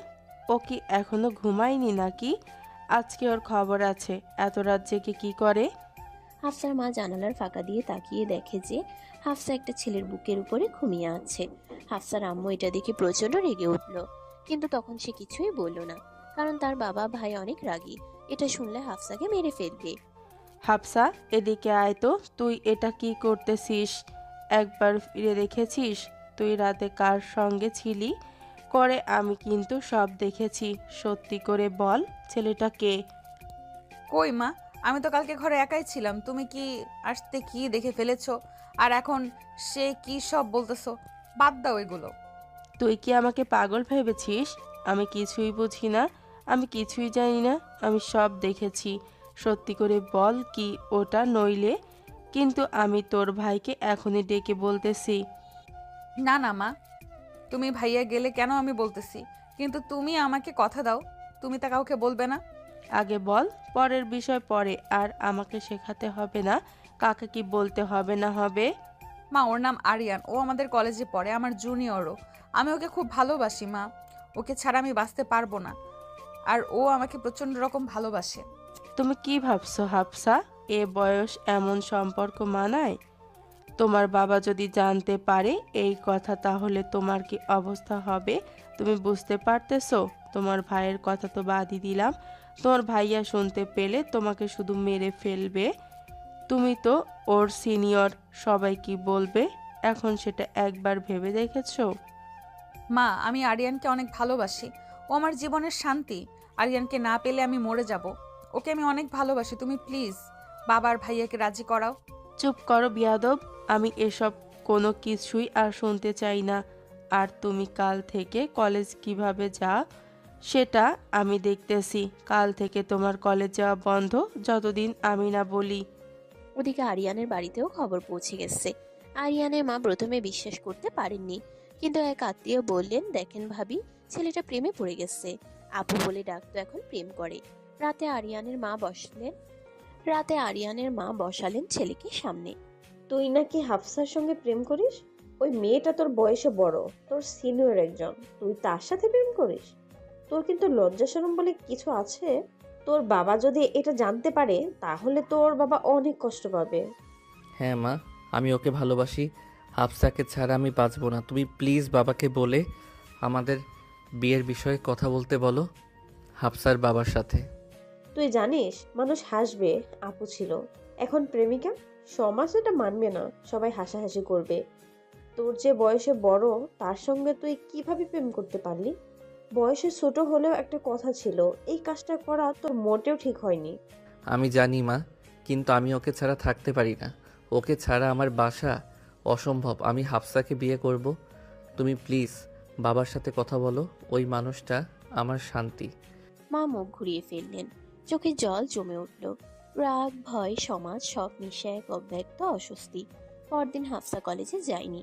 ও কি এখনো ঘুমায়নি নাকি? আজকে ওর খবর আছে। এত রাত জেগে কি করে? হাফসার মা জানালার ফাঁকা দিয়ে তাকিয়ে দেখে যে হাফসা একটা ছেলের বুকের উপরে ঘুমিয়ে আছে। হাফসার আম্মু এটা দেখে প্রচন্ড রেগে উঠল, কিন্তু তখন সে কিছুই বলল না, কারণ তার বাবা ভাই অনেক রাগী। এটা শুনলে হাফসাকে মেরে ফেলবে। হাফসা, এদিকে আয় তো। তুই এটা কি করতেছিস? একবার ফিরে দেখেছিস তুই রাতে কার সঙ্গে ছিলি? করে আমি কিন্তু সব দেখেছি। সত্যি করে বল, ছেলেটা কে? কই মা, আমি তো কালকে ঘরে একাই ছিলাম। তুমি কি আসতে কি দেখে ফেলেছো? আর এখন সে কি সব বলতেছো? বাদ দাও এগুলো। তুই কি আমাকে পাগল ভেবেছিস? আমি কিছুই বুঝি না, আমি কিছুই জানি না, আমি সব দেখেছি। সত্যি করে বল কি ওটা, নইলে কিন্তু আমি তোর ভাইকে এখনই ডেকে বলতেছি। না না মা, তুমি ভাইয়া গেলে কেন আমি বলতেছি, কিন্তু তুমি আমাকে কথা দাও, তুমি তা কাউকে বলবে না। আগে বল, পরের বিষয় পরে। আর আমাকে শেখাতে হবে না কাকে কি বলতে হবে না হবে। মা, ওর নাম আরিয়ান, ও আমাদের কলেজে পড়ে, আমার জুনিয়রও। আমি ওকে খুব ভালোবাসি মা, ওকে ছাড়া আমি বাঁচতে পারবো না। আর ও আমাকে প্রচন্ড রকম ভালোবাসে। তুমি কি ভাবছো হাফসা? এ বয়স এমন সম্পর্ক মানায়? তোমার বাবা যদি জানতে পারে এই কথা, তাহলে তোমার কি অবস্থা হবে তুমি বুঝতে পারতেছো? তোমার ভাইয়ের কথা তো বাদই দিলাম, তোমার ভাইয়া শুনতে পেলে তোমাকে শুধু মেরে ফেলবে। তুমি তো ওর সিনিয়র, সবাই কি বলবে এখন সেটা একবার ভেবে দেখেছো? মা, আমি আরিয়ানকে অনেক ভালোবাসি, ও আমার জীবনের শান্তি। আরিয়ানকে না পেলে আমি মরে যাব। ওকে আমি অনেক ভালোবাসি, তুমি প্লিজ বাবার ভাইয়াকে রাজি করাও। চুপ করো বিয়াদব, আমি এসব কোনো কিছুই আর শুনতে চাই না। আর তুমি কাল থেকে কলেজ কিভাবে যা সেটা আমি দেখতেছি। কাল থেকে তোমার কলেজ যাওয়া বন্ধ, যতদিন আমি না বলি। ওদিকে আরিয়ানের বাড়িতেও খবর পৌঁছে গেছে। আরিয়ানের মা প্রথমে বিশ্বাস করতে পারেননি, কিন্তু এক আত্মীয় বললেন, দেখেন ভাবি, ছেলেটা প্রেমে পড়ে গেছে। আপু বলে ডাকতো, এখন প্রেম করে। রাতে আরিয়ানের মা বসালেন ছেলেকে সামনে। তুই নাকি হাফসার সঙ্গে প্রেম করিস? ওই মেয়েটা তোর বয়সে বড়, তোর সিনিয়র একজন, তুই তার সাথে প্রেম করিস? তোর কিন্তু লজ্জা শরম বলে কিছু আছে? তোর বাবা যদি এটা জানতে পারে তাহলে তোর বাবা অনেক কষ্ট পাবে। হ্যাঁ মা, আমি ওকে ভালোবাসি। হাফসাকে ছাড়া আমি বাঁচবো না। তুমি প্লিজ বাবাকে বলে আমাদের বিয়ের বিষয়ে কথা বলতে বলো হাফসার বাবার সাথে। তুই জানিস মানুষ হাসবে, আপু ছিল, এখন প্রেমিকা। সমাজ এটা মানবে না, সবাই হাসাহাসি করবে। তোর যে বয়সে বড় তার সঙ্গে তুই কিভাবে প্রেম করতে পারলি? বয়সে ছোট হলেও একটা কথা ছিল, এই কাজটা করা তোর মোটেও ঠিক হয়নি। আমি জানি মা, কিন্তু আমি ওকে ছাড়া থাকতে পারি না। ওকে ছাড়া আমার বাসা অসম্ভব। আমি হাফসাকে বিয়ে করব। তুমি প্লিজ বাবার সাথে কথা বলো, ওই মানুষটা আমার শান্তি। মা মুখ ঘুরিয়ে ফেললেন, চোখে জল জমে উঠল। রাগ, ভয়, সমাজ সব মিশে এক অব্যক্ত অস্বস্তি। পরদিন হাফসা কলেজে যায়নি।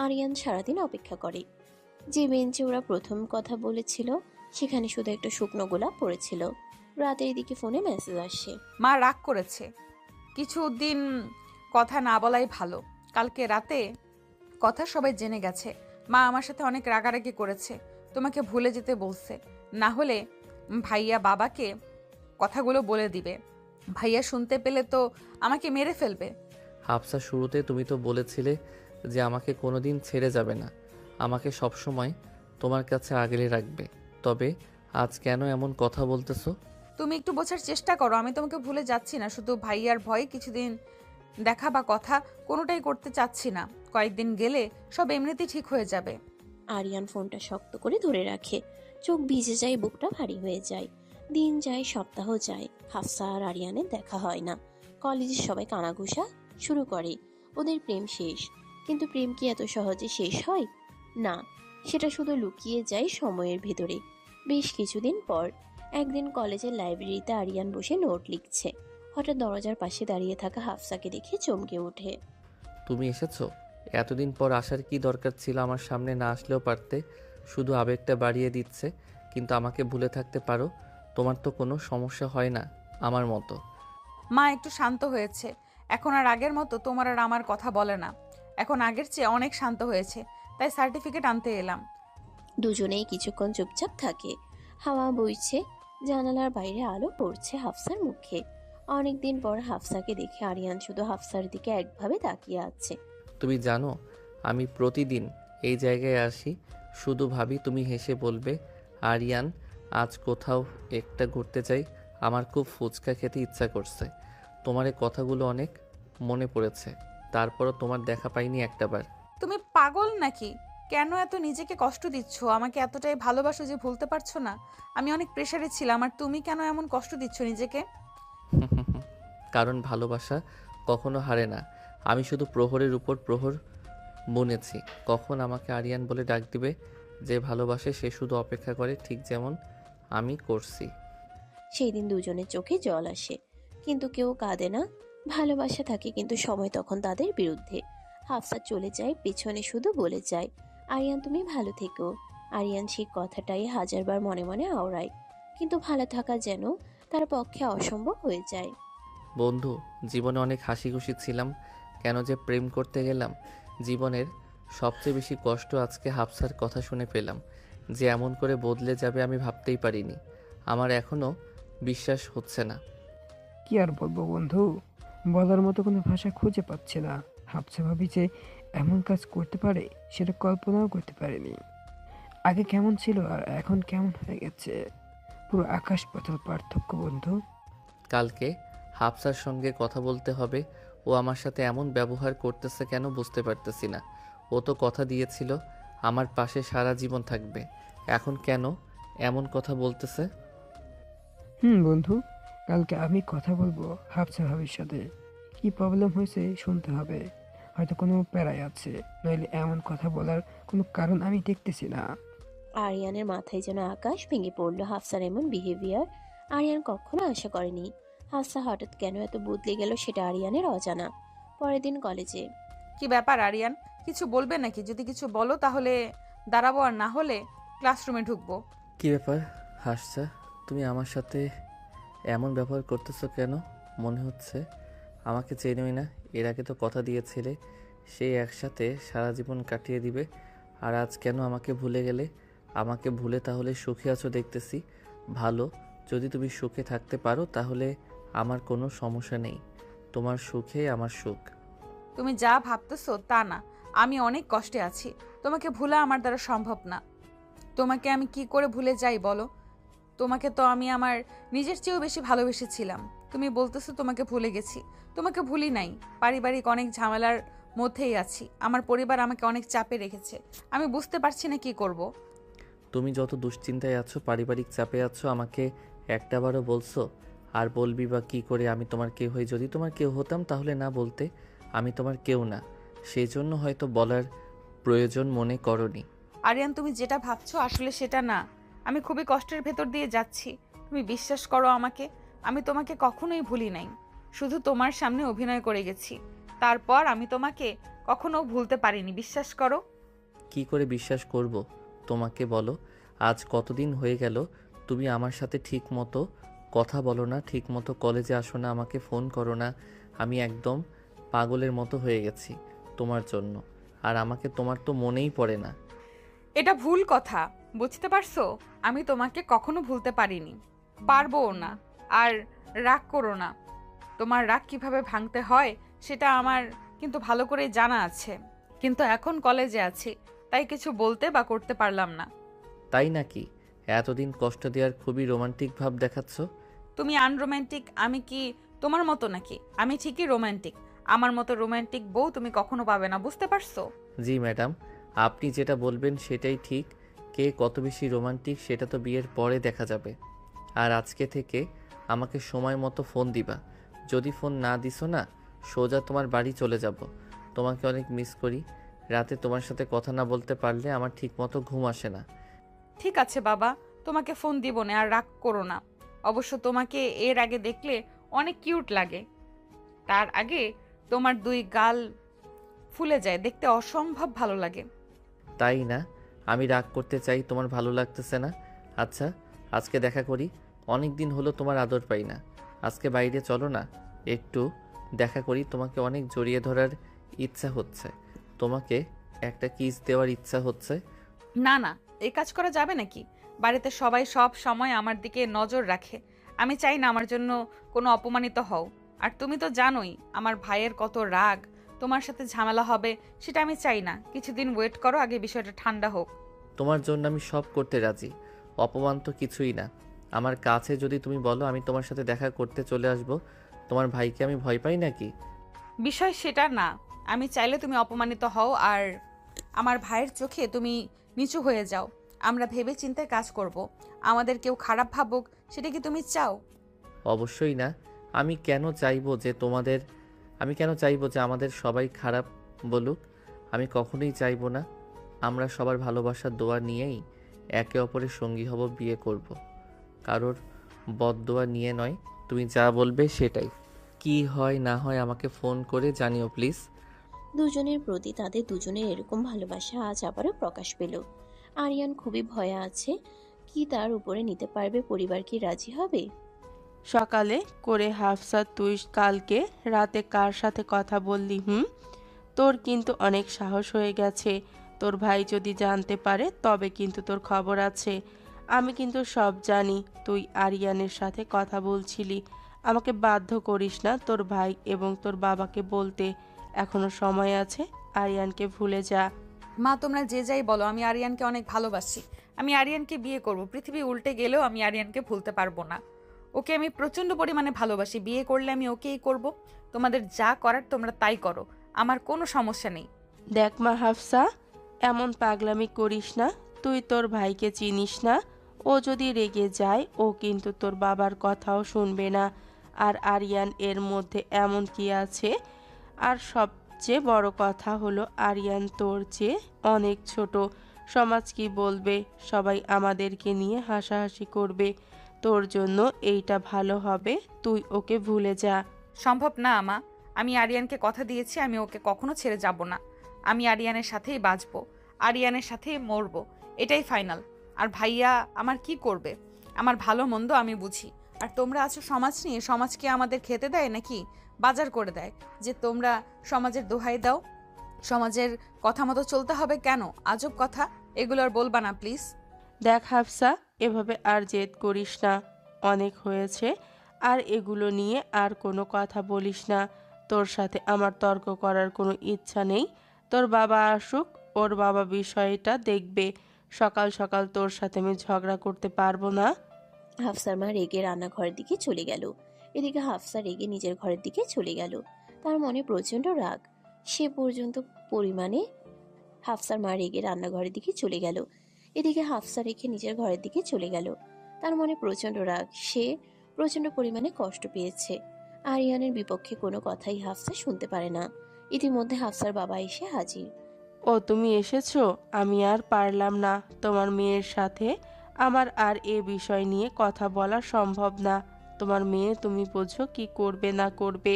আরিয়ান সারাদিন অপেক্ষা করে। যে বেঞ্চে ওরা প্রথম কথা বলেছিল সেখানে শুধু একটা শুকনো গোলাপ পড়েছিল। রাতের দিকে ফোনে মেসেজ আসে। মা রাগ করেছে, কিছুদিন কথা না বলাই ভালো। কালকে রাতে কথা সবাই জেনে গেছে। মা আমার সাথে অনেক রাগারাগি করেছে, তোমাকে ভুলে যেতে বলছে। না হলে ভাইয়া বাবাকে কথাগুলো বলে দিবে। ভাইয়া শুনতে পেলে তো আমাকে মেরে ফেলবে। হাফসা, শুরুতে তুমি তো বলেছিলে যে আমাকে কোনোদিন ছেড়ে যাবে না, আমাকে সবসময় তোমার কাছে আগলে রাখবে। তবে আজ কেন এমন কথা বলতেছো? তুমি একটু বোঝার চেষ্টা করো, আমি তোমাকে ভুলে যাচ্ছি না। শুধু ভাইয়ার ভয়ে কিছুদিন দেখা বা কথা কোনোটাই করতে চাচ্ছি না। কয়েকদিন গেলে সব এমনিতেই ঠিক হয়ে যাবে। আরিয়ান ফোনটা শক্ত করে ধরে রাখে। চোখ ভিজে যায়, বুকটা ভারী হয়ে যায়। দিন যায়, সপ্তাহ যায়, হাফসা আর আরিয়ানের দেখা হয় না। কলেজে সবাই কানাঘুষা শুরু করে, ওদের প্রেম শেষ। কিন্তু প্রেম কি এত সহজে শেষ হয়? না, সেটা শুধু লুকিয়ে যায় সময়ের ভেতরে। বেশ কিছুদিন পর একদিন কলেজের লাইব্রেরিতে আরিয়ান বসে নোট লিখছে। হঠাৎ দরজার পাশে দাঁড়িয়ে থাকা হাফসাকে দেখে চমকে ওঠে। তুমি এসেছো? এতদিন পর আসার কি দরকার ছিল? আমার সামনে না আসলেও পারতে। শুধু আবেগটা বাড়িয়ে দিচ্ছে। কিন্তু আমাকে ভুলে থাকতে পারো। তোমার তো কোনো সমস্যা হয় না আমার মতো। মা একটু শান্ত হয়েছে, এখন আর আগের মতো তোমার আর আমার কথা বলে না, এখন আগের চেয়ে অনেক শান্ত হয়েছে, তাই সার্টিফিকেট আনতে এলাম। দুজনেই কিছুক্ষণ চুপচাপ থাকে। হাওয়া বইছে, জানালার বাইরে আলো পড়ছে হাফসার মুখে। অনেকদিন পর হাফসাকে দেখে আরিয়ান শুধু হাফসার দিকে একভাবে তাকিয়ে আছে। তুমি জানো আমি প্রতিদিন এই জায়গায় আসি, শুধু ভাবি তুমি হেসে বলবে আরিয়ান আজ কোথাও একটা ঘুরতে চাই, আমার খুব ফুচকা খেতে ইচ্ছা করছে। তোমার এই কথাগুলো অনেক মনে পড়েছে, তারপরও তোমার দেখা পাইনি একটাবার। তুমি পাগল নাকি? কেন এত নিজেকে কষ্ট দিচ্ছ? আমাকে এতটাই ভালোবাসো যে ভুলতে পারছো না? আমি অনেক প্রেশারে ছিলাম, আর তুমি কেন এমন কষ্ট দিচ্ছ নিজেকে? কারণ ভালোবাসা কখনো হারে না। আমি শুধু প্রহরের উপর প্রহর বুনেছি, কখন আমাকে আরিয়ান বলে ডাক দিবে। যে ভালোবাসে সে শুধু অপেক্ষা করে, ঠিক যেমন আমি করছি। সেই দিন দুজনের চোখে জল আসে, কিন্তু কেউ কাঁদে না। ভালোবাসা থাকে, কিন্তু সময় তখন তাদের বিরুদ্ধে। হাফসা চলে যায়, পেছনে শুধু বলে যায়, আরিয়ান তুমি ভালো থেকো। আরিয়ান সেই কথাটাই হাজারবার মনে মনে আওড়ায়, কিন্তু ভালো থাকা যেন তার পক্ষে অসম্ভব হয়ে যায়। বন্ধু, জীবনে অনেক হাসি খুশি ছিলাম, কেন যে প্রেম করতে গেলাম। জীবনের সবচেয়ে বেশি কষ্ট আজকে হাফসার কথা শুনে পেলাম, যে এমন করে বদলে যাবে আমি ভাবতেই পারিনি। আমার এখনো বিশ্বাস হচ্ছে না। কি আর বলবো বন্ধু, বলার মতো কোনো ভাষা খুঁজে পাচ্ছি না। হাফসা ভাবি যে এমন কাজ করতে পারে সেটা কল্পনাও করতে পারিনি। আগে কেমন ছিল আর এখন কেমন হয়ে গেছে, পুরো আকাশ পাতাল পার্থক্য বন্ধু। কালকে হাফসার সঙ্গে কথা বলতে হবে। ও আমার সাথে এমন ব্যবহার করতেছে কেন বুঝতে পারতেছি না। ও তো কথা দিয়েছিল আমার পাশে সারা জীবন থাকবে, এখন কেন এমন কথা বলতেছে? বন্ধু, কালকে আমি কথা বলবো হাফসা ভাবির সাথে। কি প্রবলেম হয়েছে শুনতে হবে, হয়তো কোনো প্যারায় আছে, নইলে এমন কথা বলার কোনো কারণ আমি দেখতেছি না। আরিয়ানের মাথায় যেন আকাশ ভেঙে পড়ল হাফসার এমন বিহেভিয়ার। আরিয়ান কখনো আশা করেনি হাফসা হঠাৎ কেন এত বদলে গেল, সেটা আরিয়ানের অজানা। পরের দিন কলেজে। কি ব্যাপার আরিয়ান, কিছু বলবে নাকি? যদি কিছু বলো তাহলে দাঁড়াবো, আর না হলে ক্লাসরুমে ঢুকবো। কি ব্যাপার হাসছা, তুমি আমার সাথে এমন ব্যবহার করতেছো কেন? মনে হচ্ছে আমাকে চেনোই না। এর আগে তো কথা দিয়েছিলে সেই একসাথে সারা জীবন কাটিয়ে দিবে, আর আজ কেন আমাকে ভুলে গেলে? আমাকে ভুলে তাহলে সুখে আছো দেখতেছি। ভালো, যদি তুমি সুখে থাকতে পারো তাহলে আমার কোনো সমস্যা নেই। তোমার সুখে আমার সুখ। তুমি যা ভাবতেছো তা না, আমি অনেক কষ্টে আছি। তোমাকে ভুলা আমার দ্বারা সম্ভব না। তোমাকে আমি কি করে ভুলে যাই বলো? তোমাকে তো আমি আমার নিজের চেয়েও বেশি ভালোবেসেছিলাম। তুমি বলতেছো তোমাকে ভুলে গেছি, তোমাকে ভুলি নাই। পারিবারিক অনেক ঝামেলার মধ্যেই আছি, আমার পরিবার আমাকে অনেক চাপে রেখেছে, আমি বুঝতে পারছি না কি করব। তুমি যত দুশ্চিন্তায় আছো, পারিবারিক চাপে আছো, আমাকে একটাবারও বলছো? আর বলবি বা কী করে? আমি তোমার কেউ হই। যদি তোমার কেউ হতাম তাহলে না বলতে। আমি তোমার কেউ না, সেই জন্য হয়তো বলার প্রয়োজন মনে করনি। আরিয়ান, তুমি যেটা ভাবছো আসলে সেটা না। আমি খুবই কষ্টের ভেতর দিয়ে যাচ্ছি, তুমি বিশ্বাস করো আমাকে। আমি তোমাকে কখনোই ভুলি নাই, শুধু তোমার সামনে অভিনয় করে গেছি। তারপর আমি তোমাকে কখনো ভুলতে পারিনি, বিশ্বাস করো। কি করে বিশ্বাস করব তোমাকে বলো? আজ কতদিন হয়ে গেল তুমি আমার সাথে ঠিক মতো কথা বলো না, ঠিক মতো কলেজে আসো না, আমাকে ফোন করো না। আমি একদম পাগলের মতো হয়ে গেছি তোমার জন্য, আর আমাকে তোমার তো মনেই পড়ে না। এটা ভুল কথা, বুঝতে পারছো? আমি তোমাকে কখনো ভুলতে পারিনি, পারবোও না। আর রাগ করো না, তোমার রাগ কিভাবে ভাঙতে হয় সেটা আমার কিন্তু ভালো করে জানা আছে। কিন্তু এখন কলেজে আছি, তাই কিছু বলতে বা করতে পারলাম না। তাই নাকি? এতদিন কষ্ট দেওয়ার খুবই রোমান্টিক ভাব দেখাচ্ছ। তুমি আনরোম্যান্টিক, আমি কি তোমার মতো নাকি? আমি ঠিকই রোম্যান্টিক, আমার মতো রোম্যান্টিক বউ তুমি কখনো পাবে না, বুঝতে পারছো? জি ম্যাডাম, আপনি যেটা বলবেন সেটাই ঠিক। কে কত বেশি রোমান্টিক সেটা তো বিয়ের পরে দেখা যাবে। আর আজকে থেকে আমাকে সময় মতো ফোন দিবা। যদি ফোন না দিছো না, সোজা তোমার বাড়ি চলে যাব। তোমাকে অনেক মিস করি। রাতে তোমার সাথে কথা না বলতে পারলে আমার ঠিক মতো ঘুম আসে না। ঠিক আছে বাবা, তোমাকে ফোন দিব না, আর রাগ করো না। অবশ্য তোমাকে এর আগে দেখলে অনেক কিউট লাগে, তার আগে তোমার দুই গাল ফুলে যায়, দেখতে অসম্ভব ভালো লাগে। তাই না? আমি রাগ করতে চাই, তোমার ভালো লাগতেছে না? আচ্ছা, আজকে দেখা করি। অনেক দিন হলো তোমার আদর পাই না। আজকে বাইরে চলো না, একটু দেখা করি। তোমাকে অনেক জড়িয়ে ধরার ইচ্ছা হচ্ছে, তোমাকে একটা কিস দেওয়ার ইচ্ছা হচ্ছে। না না, এই কাজ করা যাবে নাকি? বাড়িতে সবাই সব সময় আমার দিকে নজর রাখে। আমি চাই না আমার জন্য কোনো অপমানিত হও। আর তুমি তো জানোই আমার ভাইয়ের কত রাগ, তোমার সাথে ঝামেলা হবে সেটা আমি চাই না। কিছুদিন ওয়েট করো, আগে বিষয়টা ঠান্ডা হোক। তোমার জন্য আমি সব করতে রাজি, অপমান তো কিছুই না। আমার কাছে যদি তুমি বলো আমি তোমার সাথে দেখা করতে চলে আসব, তোমার ভাইকে আমি ভয় পাই নাকি? বিষয় সেটা না। আমি চাইলে তুমি অপমানিত হও আর আমার ভাইয়ের চোখে তুমি নিচু হয়ে যাও। আমরা ভেবে চিন্তে কাজ করব। আমাদের কেউ খারাপ ভাবুক, সেটা কি তুমি চাও? অবশ্যই না। আমি কেন চাইবো যে আমাদের সবাই খারাপ বলুক? আমি কখনোই চাইবো না। আমরা সবার ভালোবাসার দোয়া নিয়েই একে অপরের সঙ্গী হব, বিয়ে করব। কারোর বদদোয়া নিয়ে নয়। তুমি যা বলবে সেটাই। কি হয় না হয় আমাকে ফোন করে জানিও প্লিজ। দুজনের প্রতি তাদের দুজনের এরকম ভালোবাসা আজ আবারও প্রকাশ পেল। আরিয়ান খুবই ভয়ে আছে, কি তার উপরে নিতে পারবে, পরিবার কি রাজি হবে? সকালে করে হাফসা, তুই কালকে রাতে কার সাথে কথা বললি? তোর কিন্তু অনেক সাহস হয়ে গেছে। তোর ভাই যদি জানতে পারে তবে কিন্তু তোর খবর আছে। আমি কিন্তু সব জানি তুই আরিয়ানের সাথে কথা বলছিলি। আমাকে বাধ্য করিস না তোর ভাই এবং তোর বাবাকে বলতে। এখনো সময় আছে, আরিয়ানকে ভুলে যা। মা, তোমরা যে যাই বলো, আমি আরিয়ানকে অনেক ভালোবাসি। আমি আরিয়ানকে বিয়ে করব। পৃথিবী উল্টে গেলেও আমি আরিয়ানকে ভুলতে পারবো না। ওকে আমি প্রচণ্ড পরিমাণে ভালোবাসি। বিয়ে করলে আমি ওকেই করব। তোমাদের যা করার তোমরা তাই করো, আমার কোনো সমস্যা নেই। দেখ মা হাফসা, এমন পাগলামি করিস না। তুই তোর ভাইকে চিনিস না। ও যদি রেগে যায় ও কিন্তু তোর বাবার কথাও শুনবে না। আর আরিয়ান এর মধ্যে এমন কি আছে? আর সবচেয়ে বড় কথা হলো আরিয়ান তোর চেয়ে অনেক ছোট। সমাজ কি বলবে? সবাই আমাদেরকে নিয়ে হাসাহাসি করবে। তোর জন্য এইটা ভালো হবে, তুই ওকে ভুলে যা। সম্ভব না আমা। আমি আরিয়ানকে কথা দিয়েছি, আমি ওকে কখনো ছেড়ে যাব না। আমি আরিয়ানের সাথেই বাঁচবো, আরিয়ানের সাথেই মরবো, এটাই ফাইনাল। আর ভাইয়া আমার কি করবে? আমার ভালো মন্দ আমি বুঝি। আর তোমরা আছো সমাজ নিয়ে। সমাজ কি আমাদের খেতে দেয় নাকি বাজার করে দেয় যে তোমরা সমাজের দোহাই দাও? সমাজের কথা মতো চলতে হবে কেন? আজব কথা, এগুলো আর বলবা না প্লিজ। দেখ হাফসা, এভাবে আর জেদ করিস না। অনেক হয়েছে। আর এগুলো নিয়ে আর কোনো কথা বলিস না। তোর সাথে আমার তর্ক করার কোনো ইচ্ছা নেই। তোর বাবা আসুক, ওর বাবা বিষয়টা দেখবে। সকাল সকাল তোর সাথে আমি ঝগড়া করতে পারবো না। হাফসার মা রেগে রান্নাঘরের দিকে চলে গেল। এদিকে হাফসা রেগে নিজের ঘরের দিকে চলে গেল। তার মনে প্রচন্ড রাগ। সে পর্যন্ত পরিমাণে হাফসার মা রেগে রান্নাঘরের দিকে চলে গেল। এদিকে হাফসা রেখে নিজের ঘরের দিকে চলে গেল। তার মনে প্রচন্ড রাগ। সে প্রচন্ড পরিমাণে কষ্ট পেয়েছে। আরিয়ানের বিপক্ষে কোনো কথাই হাফসা শুনতে পারে না। ইতিমধ্যে হাফসার বাবা এসে হাজির। ও তুমি এসেছো? আমি আর পারলাম না। তোমার মেয়ের সাথে আমার আর এ বিষয় নিয়ে কথা বলা সম্ভব না। তোমার মেয়ে তুমি বোঝো কি করবে না করবে।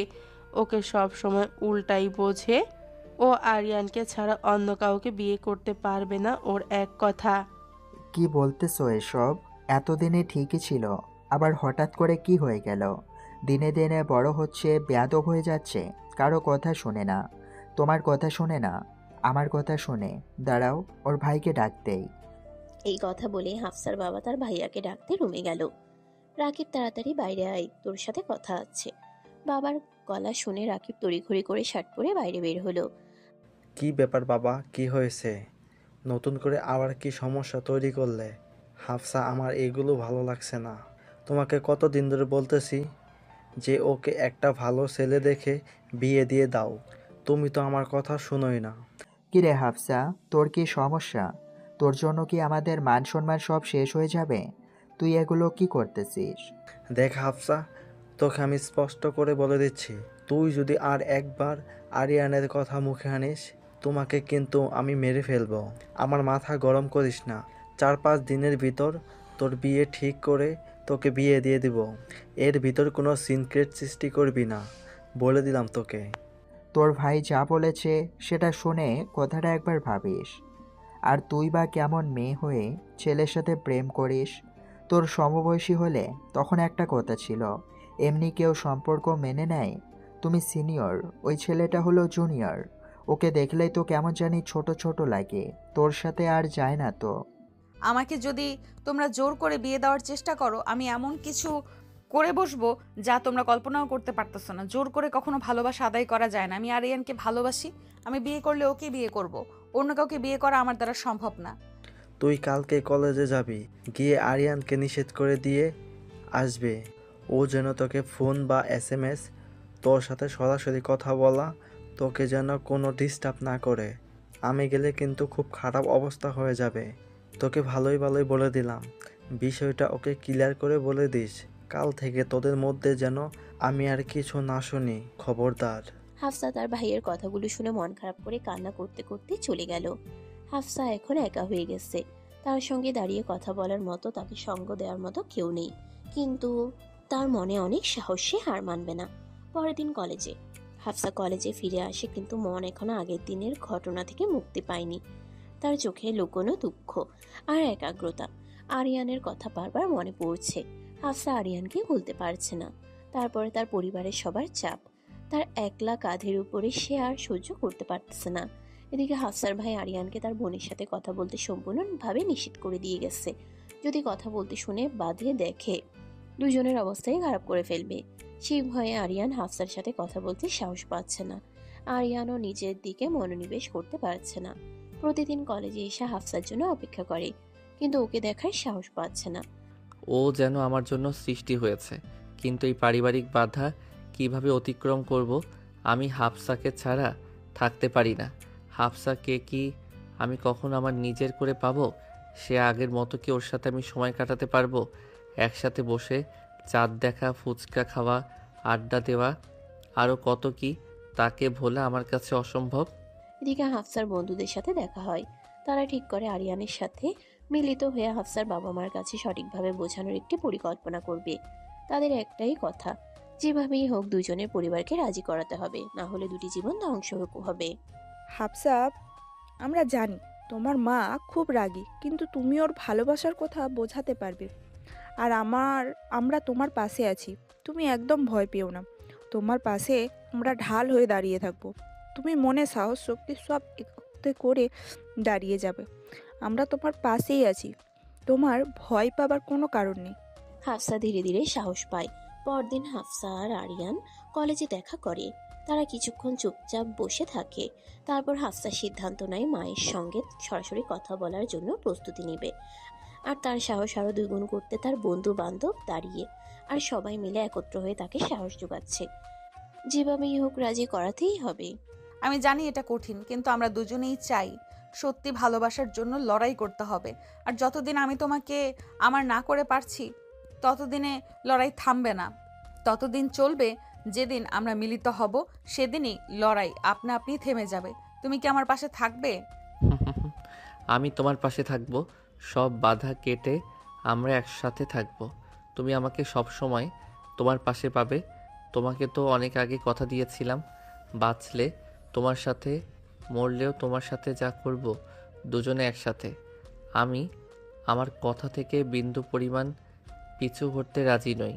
ওকে সব সময় উল্টাই বোঝে। ও আরিয়ানকে ছাড়া অন্য কাউকে বিয়ে করতে পারবে না, ওর এক কথা। কি বলতেছো এসব? এতদিনে ঠিকই ছিল, আবার হঠাৎ করে কি হয়ে গেল? দিনে দিনে বড় হচ্ছে, বেয়াদব হয়ে যাচ্ছে, কারো কথা শোনে না। তোমার কথা শোনে না, আমার কথা শোনে। দাঁড়াও, ওর ভাইকে ডাক দেই। এই কথা বলে হাফসার বাবা তার ভাইয়াকে ডাকতে রুমে গেল। রাকিব, তাড়াতাড়ি বাইরে আয়, তোর সাথে কথা আছে। বাবার গলা শুনে রাকিব তড়িঘড়ি করে শার্ট পরে বাইরে বের হলো। কি ব্যাপার বাবা, কি হয়েছে? নতুন করে আবার কি সমস্যা তৈরি করলে? হাফসা, আমার এগুলো ভালো লাগছে না। তোমাকে কতদিন ধরে বলতেছি যে ওকে একটা ভালো ছেলে দেখে বিয়ে দিয়ে দাও। তুমি তো আমার কথা শুনোই না। কি রে হাফসা, তোর কি সমস্যা? তোর জন্য কি আমাদের মান সম্মান সব শেষ হয়ে যাবে? তুই এগুলো কি করতেছিস? দেখ হাফসা, তোকে আমি স্পষ্ট করে বলে দিচ্ছি, তুই যদি আর একবার আরিয়ানের কথা মুখে আনিস, তোমাকে কিন্তু আমি মেরে ফেলবো। আমার মাথা গরম করিস না। 4-5 দিনের ভিতর তোর বিয়ে ঠিক করে তোকে বিয়ে দিয়ে দিব। এর ভিতর কোনো সিক্রেট সৃষ্টি করবি না, বলে দিলাম তোকে। তোর ভাই যা বলেছে সেটা শুনে কথাটা একবার ভাবিস। আর তুই বা কেমন মেয়ে হয়ে ছেলের সাথে প্রেম করিস? তোর সমবয়সী হলে তখন একটা কথা ছিল, এমনি কেউ সম্পর্ক মেনে নেয়? তুমি সিনিয়র, ওই ছেলেটা হলো জুনিয়র। ওকে দেখলেই তো কেমন জানি ছোট ছোট লাগে। তোর সাথে আর যায় না তো। আমাকে যদি তোমরা জোর করে বিয়ে দেওয়ার চেষ্টা করো, আমি এমন কিছু করে বসবো যা তোমরা কল্পনাও করতে পারতেছো না। জোর করে কখনো ভালোবাসা আদায় করা যায় না। আমি আরিয়ানকে ভালোবাসি। আমি বিয়ে করলে ওকে বিয়ে করব। অন্য কাউকে বিয়ে করা আমার দ্বারা সম্ভব না। তুই কালকে কলেজে যাবি, গিয়ে আরিয়ানকে নিষেধ করে দিয়ে আসবে। ও যেন তোকে ফোন বা SMS, তোর সাথে সরাসরি কথা বলা, তোকে যেন কোনো ডিস্টার্ব না করে। আমি গেলে কিন্তু খুব খারাপ অবস্থা হয়ে যাবে। তোকে ভালোই ভালোই বলে দিলাম, বিষয়টা ওকে ক্লিয়ার করে বলে দিস। কাল থেকে তোদের মধ্যে যেন আমি আর কিছু না শুনি, খবরদার। হাফসা তার ভাইয়ের কথাগুলো শুনে মন খারাপ করে কান্না করতে করতে চলে গেল। হাফসা এখন একা হয়ে গেছে। তার সঙ্গে দাঁড়িয়ে কথা বলার মতো, তাকে সঙ্গ দেওয়ার মতো কেউ নেই। কিন্তু তার মনে অনেক সাহস, সে হার মানবে না। পরের দিন কলেজে হাফসা কলেজে ফিরে আসে, কিন্তু মন এখনো আগের দিনের ঘটনা থেকে মুক্তি পায়নি। তার চোখে লুকোনো দুঃখ আর একাগ্রতা। আরিয়ানের কথা বারবার মনে পড়ছে। হাফসা আরিয়ানকে ভুলতে পারছে না। তারপরে তার পরিবারের সবার চাপ, তার একলা কাঁধের উপরে সে আর সহ্য করতে পারতেছে না। এদিকে হাফসার ভাই আরিয়ানকে তার বোনের সাথে কথা বলতে সম্পূর্ণভাবে নিষেধ করে দিয়ে গেছে। যদি কথা বলতে শুনে বাধে দেখে, দুজনের অবস্থাই খারাপ করে ফেলবে। সেই ভয়ে আরিয়ান হাফসার সাথে কথা বলতে সাহস পাচ্ছে না। আরিয়ানও নিজের দিকে মনোনিবেশ করতে পারছে না। প্রতিদিন কলেজে এসে হাফসার জন্য অপেক্ষা করে, কিন্তু ওকে দেখার সাহস পাচ্ছে না। ও যেন আমার জন্য সৃষ্টি হয়েছে, কিন্তু এই পারিবারিক বাধা কিভাবে অতিক্রম করব? আমি হাফসাকে ছাড়া থাকতে পারি না। হাফসাকে কি আমি কখনো আমার নিজের করে পাবো? সে আগের মতো কি ওর সাথে আমি সময় কাটাতে পারবো? একসাথে বসে চাঁদ দেখা, ফুচকা খাওয়া, আড্ডা দেওয়া, আরও কত কি, তাকে ভোলা আমার কাছে অসম্ভব। এদিকে হাফসার বন্ধুদের সাথে দেখা হয়। তারা ঠিক করে আরিয়ানের সাথে মিলিত হয়ে হাফসার বাবা মার কাছে সঠিকভাবে বোঝানোর একটি পরিকল্পনা করবে। তাদের একটাই কথা, যেভাবেই হোক দুজনের পরিবারকে রাজি করাতে হবে, না হলে দুটি জীবন ধ্বংস হবে। হাফসা, আমরা জানি তোমার মা খুব রাগী, কিন্তু তুমি ওর ভালোবাসার কথা বোঝাতে পারবে। আর আমরা তোমার পাশে আছি। তুমি একদম ভয় পেও না। তোমার পাশে আমরা ঢাল হয়ে দাঁড়িয়ে থাকবো। তুমি মনে সাহস শক্তি সব একত্রে করে দাঁড়িয়ে যাবে। আমরা তোমার পাশেই আছি। তোমার ভয় পাবার কোনো কারণ নেই। হাফসা ধীরে ধীরে সাহস পায়। পরদিন হাফসা আর আরিয়ান কলেজে দেখা করে। তারা কিছুক্ষণ চুপচাপ বসে থাকে। তারপর হাফসা সিদ্ধান্ত নেয় মায়ের সঙ্গে সরাসরি কথা বলার জন্য প্রস্তুতি নেবে। আর তার সাহস আরো দ্বিগুণ করতে তার বন্ধু বান্ধব দাঁড়িয়ে আর সবাই মিলে একত্র হয়ে তাকে সাহস যোগাচ্ছে। যেভাবেই হোক রাজি করাতেই হবে। আমি জানি এটা কঠিন, কিন্তু আমরা দুজনেই চাই। সত্যি ভালোবাসার জন্য লড়াই করতে হবে। আর যতদিন আমি তোমাকে আমার না করে পারছি, ততদিনে লড়াই থামবে না। ততদিন চলবে, যেদিন আমরা মিলিত হব সেদিনই লড়াই আপনা আপনি থেমে যাবে। তুমি কি আমার পাশে থাকবে? আমি তোমার পাশে থাকবো। সব বাধা কেটে আমরা একসাথে থাকবো। তুমি আমাকে সব সময় তোমার পাশে পাবে। তোমাকে তো অনেক আগে কথা দিয়েছিলাম, বাঁচলে তোমার সাথে, মরলেও তোমার সাথে, যা করব দুজনে একসাথে। আমি আমার কথা থেকে বিন্দু পরিমাণ পিছু হটতে রাজি নই।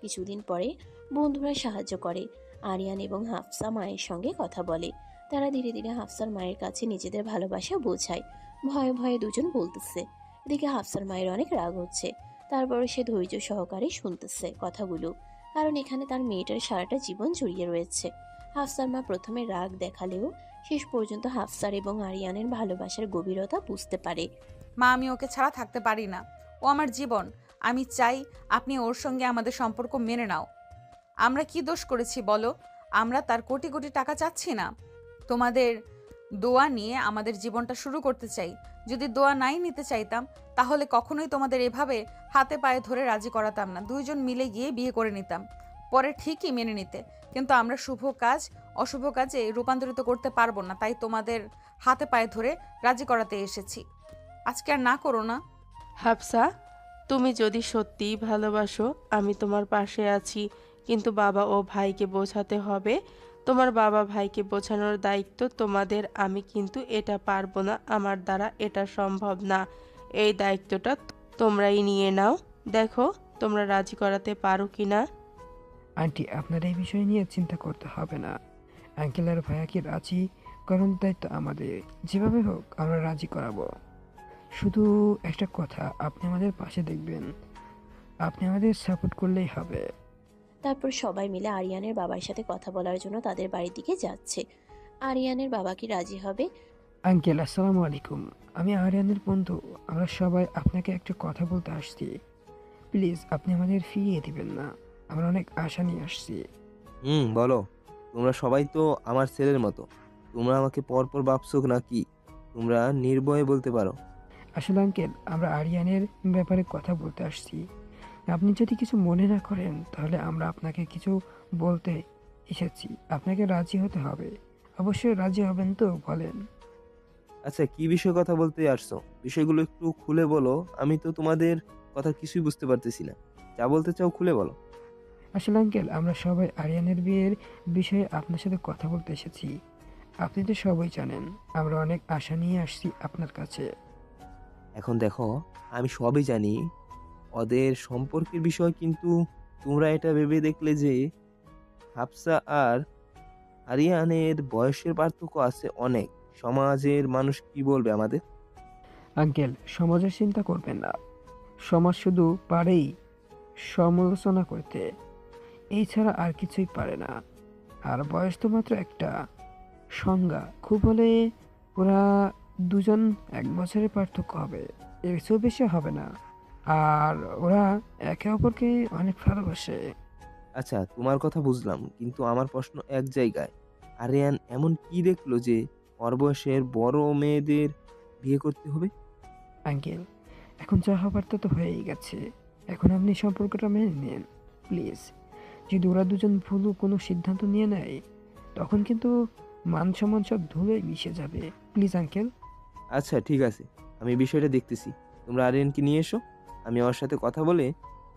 কিছুদিন পরে বন্ধুরা সাহায্য করে। আরিয়ান এবং হাফসা মায়ের সঙ্গে কথা বলে। তারা ধীরে ধীরে হাফসার মায়ের কাছে নিজেদের ভালোবাসা বোঝায়। ভয়ে ভয়ে দুজন বলতেছে। এদিকে হাফসার মায়ের অনেক রাগ হচ্ছে। তারপরে সে ধৈর্য সহকারে শুনতেছে কথাগুলো, কারণ এখানে তার মেয়েটার সারাটা জীবন জড়িয়ে রয়েছে। হাফসার মা প্রথমে রাগ দেখালেও শেষ পর্যন্ত হাফসার এবং আরিয়ানের ভালোবাসার গভীরতা বুঝতে পারে। মা, আমি ওকে ছাড়া থাকতে পারি না। ও আমার জীবন। আমি চাই আপনি ওর সঙ্গে আমাদের সম্পর্ক মেনে নাও। আমরা কি দোষ করেছি বলো? আমরা তার কোটি কোটি টাকা চাচ্ছি না। তোমাদের দোয়া নিয়ে আমাদের জীবনটা শুরু করতে চাই। যদি দোয়া নাই নিতে চাইতাম, তাহলে কখনোই তোমাদের এভাবে হাতে পায়ে ধরে রাজি করাতাম না। দুইজন মিলে গিয়ে বিয়ে করে নিতাম, পরে ঠিকই মেনে নিতে। কিন্তু আমরা শুভ কাজ অশুভ কাজে রূপান্তরিত করতে পারবো না, তাই তোমাদের হাতে পায়ে ধরে রাজি করাতে এসেছি। আজকে আর না করো না। হাফসা, তুমি যদি সত্যিই ভালোবাসো, আমি তোমার পাশে আছি, কিন্তু বাবা ও ভাইকে বোঝাতে হবে। তোমার বাবা ভাইকে বোঝানোর দায়িত্ব তোমাদের। আমি কিন্তু এটা পারবো না, আমার দ্বারা এটা সম্ভব না। এই দায়িত্বটা তোমরাই নিয়ে নাও। দেখো তোমরা রাজি করাতে পারো কি না। আন্টি, আপনার এই বিষয় নিয়ে চিন্তা করতে হবে না। আঙ্কেল আর ভাইয়াকে রাজি করানোর দায়িত্ব আমাদের। যেভাবে হোক আমরা রাজি করাবো। শুধু একটা কথা, আপনি আমাদের পাশে দেখবেন, আপনি আমাদের সাপোর্ট করলেই হবে। তারপর সবাই মিলে আরিয়ানের বাবার সাথে কথা বলার জন্য তাদের বাড়ির দিকে যাচ্ছে। আরিয়ানের বাবা কি রাজি হবে? আঙ্কেল, আসসালামু আলাইকুম। আমি আরিয়ানের বন্ধু। আমরা সবাই আপনাকে একটা কথা বলতে আসছি। প্লিজ আপনি আমাদের ফিরিয়ে দিবেন না। আমরা অনেক আশা নিয়ে আসছি। বলো। তোমরা সবাই তো আমার ছেলের মতো। তোমরা আমাকে পরপর ভাবছো নাকি? তোমরা নির্ভয়ে বলতে পারো। আসলে আঙ্কেল, আমরা আরিয়ানের ব্যাপারে কথা বলতে আসছি। আপনি যদি কিছু মনে না করেন তাহলে আমরা আপনাকে কিছু বলতে এসেছি। আপনাকে রাজি হতে হবে। অবশ্যই রাজি হবেন তো? বলেন। আচ্ছা, কি বিষয়ে কথা বলতে আসছো? বিষয়গুলো একটু খুলে বলো। আমি তো তোমাদের কথা কিছুই বুঝতে পারতেছি না। যা বলতে চাও খুলে বলো। আসলে আঙ্কেল, আমরা সবাই আরিয়ানের বিয়ের বিষয়ে আপনার সাথে কথা বলতে এসেছি। আপনি তো সবাই জানেন আমরা অনেক আশা নিয়ে আসছি আপনার কাছে। এখন দেখো, আমি সবই জানি ওদের সম্পর্কের বিষয়, কিন্তু তোমরা এটা ভেবে দেখলে যে হাফসা আর আরিয়ানের বয়সের পার্থক্য আছে অনেক। সমাজের মানুষ কি বলবে আমাদের? আঙ্কেল, সমাজের চিন্তা করবেন না। সমাজ শুধু পারেই সমালোচনা করতে, এই ছাড়া আর কিছুই পারে না। আর বয়স তো মাত্র একটা সংজ্ঞা। খুব হলে ওরা দুজন 1 বছরের পার্থক্য হবে, এর চেয়েও বেশি হবে না। আর ওরা একে অপরকে অনেক ভালোবাসে। আচ্ছা, তোমার কথা বুঝলাম, কিন্তু আমার প্রশ্ন এক জায়গায়। আরিয়ান এমন কি দেখলো যে ওর বয়সের বড় মেয়েদের বিয়ে করতে হবে? আঙ্কেল, এখন যা হবার তা তো হয়েই গেছে। এখন আপনি সম্পর্কটা মেনে নিন প্লিজ। যদি ওরা দুজন ভুল কোনো সিদ্ধান্ত নিয়ে নেয় তখন কিন্তু মান সম্মান সব ধুলোয় মিশে যাবে। Please uncle. আচ্ছা ঠিক আছে, আমি বিষয়টা দেখতেছি। তোমরা আরিয়ানকে নিয়ে এসো, আমি ওর সাথে কথা বলে